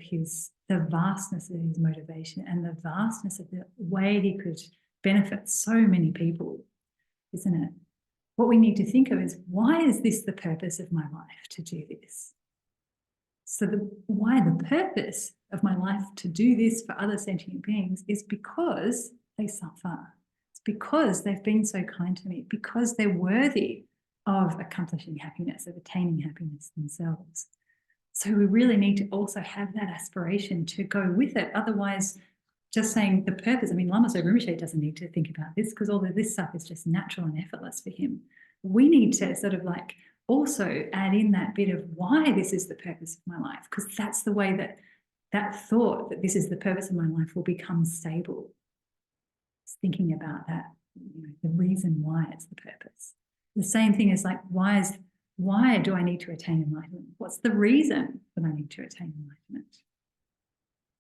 [SPEAKER 1] the vastness of his motivation and the vastness of the way he could benefit so many people, isn't it? What we need to think of is, why is this the purpose of my life to do this? So why the purpose of my life to do this for other sentient beings is because they suffer. It's because they've been so kind to me, because they're worthy of accomplishing happiness, of attaining happiness themselves. So we really need to also have that aspiration to go with it. Otherwise, just saying the purpose, I mean, Lama Zopa Rinpoche doesn't need to think about this, because all of this stuff is just natural and effortless for him. We need to sort of like also add in that bit of why this is the purpose of my life, because that's the way that thought that this is the purpose of my life will become stable. It's thinking about that, you know, the reason why it's the purpose. The same thing is like, why do I need to attain enlightenment? What's the reason that I need to attain enlightenment?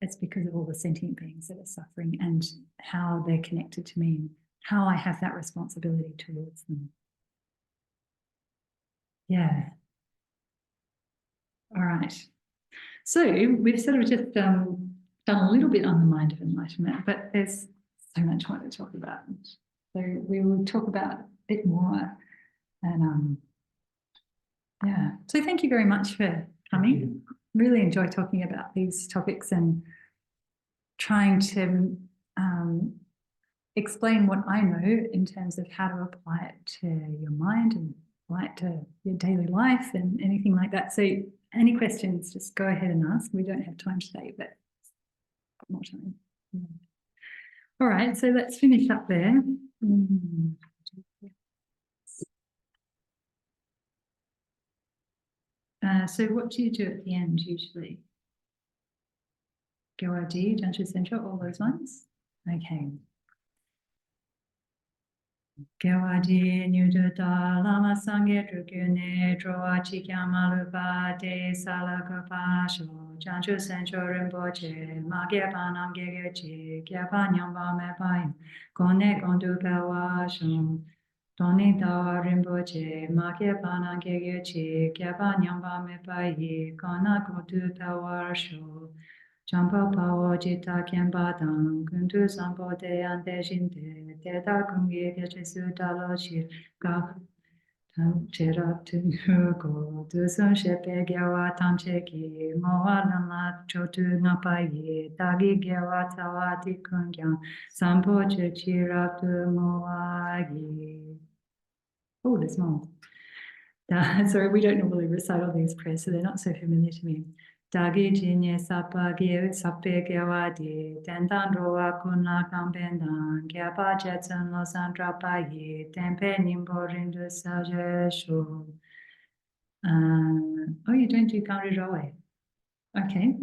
[SPEAKER 1] It's because of all the sentient beings that are suffering and how they're connected to me and how I have that responsibility towards them. Yeah. All right. So we've sort of just done a little bit on the mind of enlightenment, but there's so much more to talk about. So we will talk about a bit more. And yeah. So thank you very much for coming. Really enjoy talking about these topics and trying to explain what I know in terms of how to apply it to your mind and apply it to your daily life and anything like that. So any questions, just go ahead and ask. We don't have time today, but more time. Yeah. All right, so let's finish up there. So what do you do at the end usually? Go ID, Jantra Central, all those ones? Okay. Gewadi Nudata Lama Sangye Drukune Droa Chikyamalupa De Salakapa Sho Janchu Sencho Rinpoche Magye Panam Gegechi Gyapa Nyamba Mepai Kone Kondu Kawa Sho Toni Tawa Rinpoche Magye Panam Gegechi Gyapa Nyamba Mepai Kona Kondu Kawa Sho Champa Pawo Jita Kempa Tang Kuntu Sampo Te Ante Shinte Teta Kungi Kechisu Talo Shir Kak Tam Cherap Tungo Dusun Shepe Gyawa Tam Cheki Moa Lama Chotu Napaye Tagi Gyawa Tawati Kungyang Sampo Chechi Raptu Moa Yi. Oh, there's more. Sorry, we don't normally recite all these prayers, so they're not so familiar to me. Dagi jinye sapa gye sape gyawadi tendan roa kuna kampendan gyapa jetson lo sandrapa ye tempe nimbo rindu sajesho. Oh, you don't do Gandhi Roe. Okay.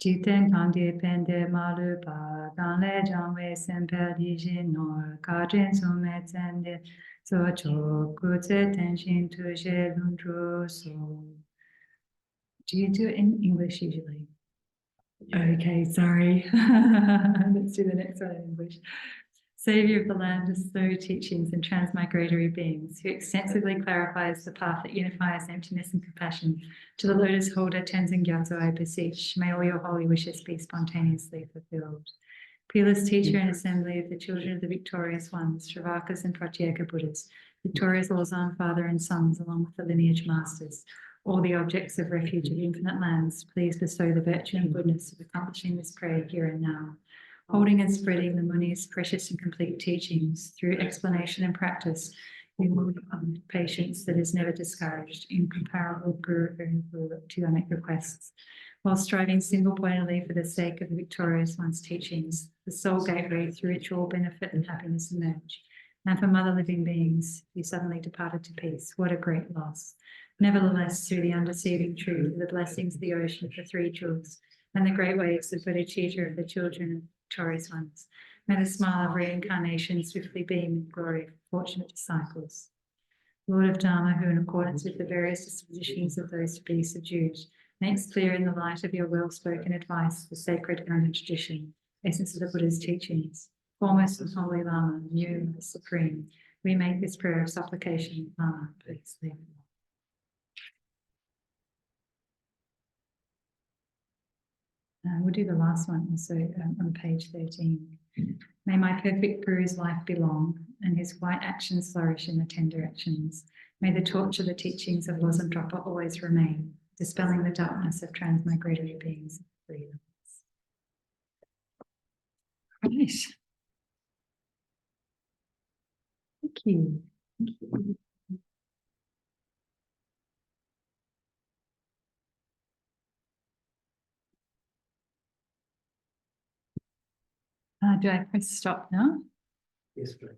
[SPEAKER 1] Jiten kandi pende malupa ganle jamwe sempe dijinor kajin sume tsende socho kutse tenshin tuje lundru so. Do you do it in English usually? Yeah. Okay, sorry. Let's do the next one in English. Savior of the land, through teachings and transmigratory beings, who extensively clarifies the path that unifies emptiness and compassion. To the lotus holder, Tenzin Gyatso, I beseech, may all your holy wishes be spontaneously fulfilled. Peerless teacher and assembly of the children of the victorious ones, Shravakas and Pratyeka Buddhas, victorious Lawson father and sons, along with the lineage masters, all the objects of refuge of infinite lands, please bestow the virtue and goodness of accomplishing this prayer here and now. Holding and spreading the Muni's precious and complete teachings through explanation and practice, we will find patience that is never discouraged, incomparable Guru to your requests, while striving single-pointedly for the sake of the victorious one's teachings, the sole gateway through which all benefit and happiness emerge. And for mother living beings who suddenly departed to peace, what a great loss. Nevertheless, through the undeceiving truth, the blessings of the ocean for three jewels, and the great waves of bodhicitta of the children of victorious ones, may the smile of reincarnation swiftly beam in glory for fortunate disciples. Lord of Dharma, who in accordance with the various dispositions of those to be subdued, makes clear in the light of your well-spoken advice the sacred and tradition, essence of the Buddha's teachings, foremost and holy Lama, new and supreme, we make this prayer of supplication. Lama, please leave it. We'll do the last one also on page 13. May my perfect Guru's life be long, and his white actions flourish in the tender actions. May the torch of the teachings of Losam Dropper always remain, dispelling the darkness of transmigratory beings. Right. Thank you. Thank you. Do I press stop now?
[SPEAKER 2] Yes, please.